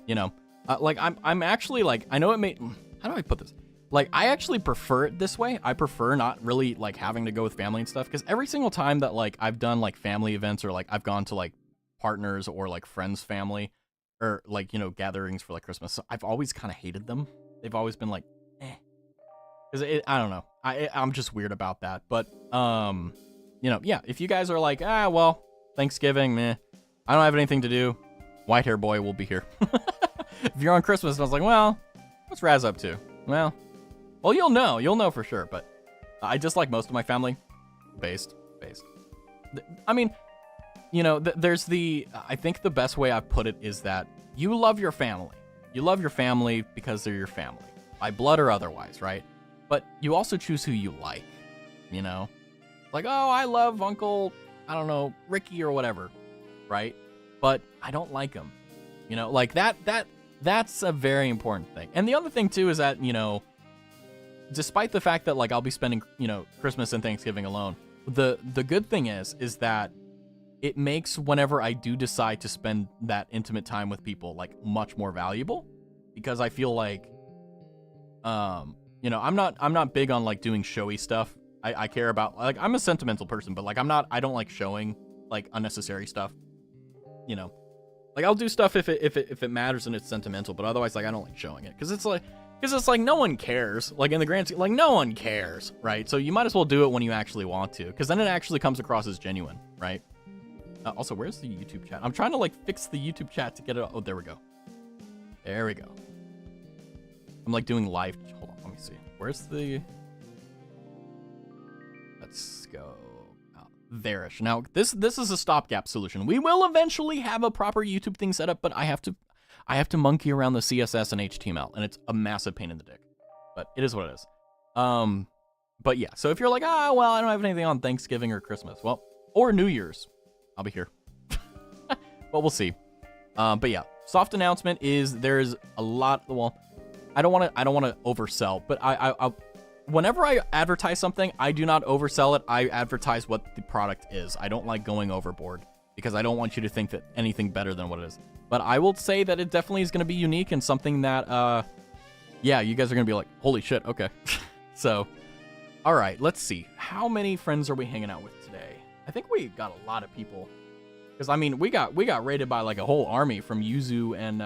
You know, like I'm actually like, I know it may, how do I put this? Like, I actually prefer it this way. I prefer not really like having to go with family and stuff, because every single time that like I've done like family events, or like I've gone to like partners or like friends' family, or like, you know, gatherings for like Christmas, I've always kind of hated them. They've always been like, because I don't know. I'm just weird about that. But you know, yeah, if you guys are like, well, Thanksgiving, meh, I don't have anything to do, white hair boy will be here. If you're on Christmas, and I was like, well, what's Raz up to? Well, you'll know for sure. But I just like most of my family based. I mean, you know, there's I think the best way I've put it is that you love your family. You love your family because they're your family, by blood or otherwise, right? But you also choose who you like, you know? Like, oh, I love Uncle, I don't know, Ricky or whatever, right? But I don't like him. You know, like that's a very important thing. And the other thing too is that, you know, despite the fact that like I'll be spending, you know, Christmas and Thanksgiving alone, the good thing is that it makes whenever I do decide to spend that intimate time with people like much more valuable, because I feel like, you know, I'm not big on like doing showy stuff. I care about, like, I'm a sentimental person, but like I don't like showing like unnecessary stuff, you know. Like, I'll do stuff if it matters and it's sentimental, but otherwise, like, I don't like showing it, because it's like no one cares. Like, in the grand scheme, like, no one cares, right? So you might as well do it when you actually want to, because then it actually comes across as genuine, right? Also, where's the YouTube chat? I'm trying to like fix the YouTube chat to get it. Oh, there we go. There we go. I'm like doing live. Hold on, let me see. Where's the? Let's go. There-ish. Now, this is a stopgap solution. We will eventually have a proper YouTube thing set up, but I have to monkey around the CSS and HTML, and it's a massive pain in the dick. But it is what it is. But yeah, so if you're like, well, I don't have anything on Thanksgiving or Christmas, well, or New Year's, I'll be here. Well, we'll see. But yeah, soft announcement is there's a lot. Well, I don't want to oversell, but I whenever I advertise something, I do not oversell it. I advertise what the product is. I don't like going overboard, because I don't want you to think that anything better than what it is. But I will say that it definitely is going to be unique and something that, yeah, you guys are going to be like, holy shit, okay. So, all right, let's see. How many friends are we hanging out with today? I think we got a lot of people. Because, I mean, we got raided by, like, a whole army from Yuzu and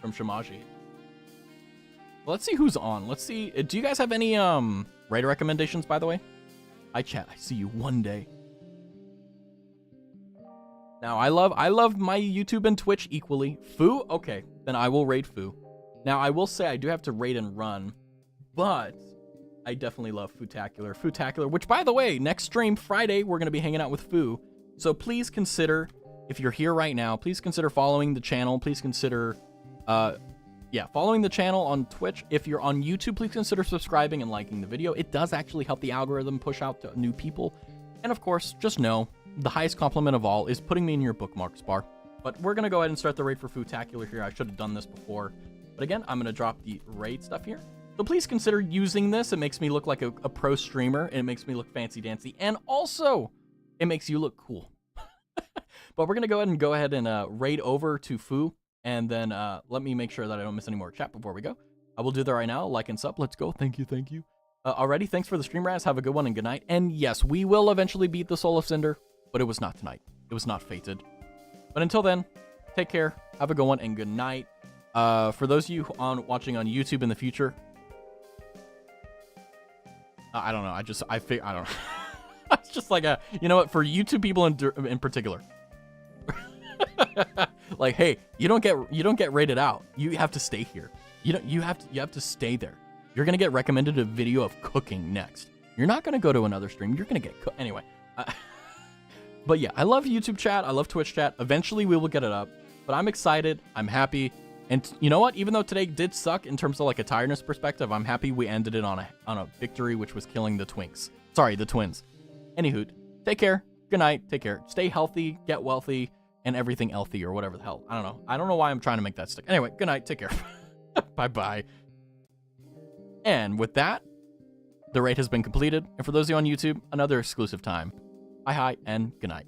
from Shimaji. Let's see who's on. Let's see. Do you guys have any raid recommendations, by the way? Hi, chat. I see you one day. Now, I love my YouTube and Twitch equally. Foo? Okay, then I will raid Foo. Now, I will say I do have to raid and run, but I definitely love Footacular, which, by the way, next stream, Friday, we're going to be hanging out with Foo. So please consider, if you're here right now, please consider following the channel. Please consider, following the channel on Twitch. If you're on YouTube, please consider subscribing and liking the video. It does actually help the algorithm push out to new people. And of course, just know, the highest compliment of all is putting me in your bookmarks bar. But we're going to go ahead and start the raid for Footacular here. I should have done this before. But again, I'm going to drop the raid stuff here. So please consider using this. It makes me look like a pro streamer. And it makes me look fancy-dancy. And also, it makes you look cool. But we're going to go ahead and raid over to Foo. And then let me make sure that I don't miss any more chat before we go. I will do that right now. Like and sub. Let's go. Thank you. Alrighty, thanks for the stream, Raz. Have a good one and good night. And yes, we will eventually beat the Soul of Cinder, but it was not tonight. It was not fated. But until then, take care. Have a good one and good night. For those of you watching on YouTube in the future, I don't know. I don't know. It's just like you know what? For YouTube people in particular, like, hey, you don't get rated out. You have to stay here. You have to stay there. You're gonna get recommended a video of cooking next. You're not gonna go to another stream. You're gonna get cooked anyway. But yeah, I love YouTube chat. I love Twitch chat. Eventually, we will get it up. But I'm excited. I'm happy. And you know what? Even though today did suck in terms of like a tiredness perspective, I'm happy we ended it on a victory, which was killing the Twinks. Sorry, the twins. Anywho, take care. Good night. Take care. Stay healthy. Get wealthy. and everything healthy or whatever the hell. I don't know. I don't know why I'm trying to make that stick. Anyway, good night. Take care. Bye-bye. And with that, the raid has been completed. And for those of you on YouTube, another exclusive time. Hi, and good night.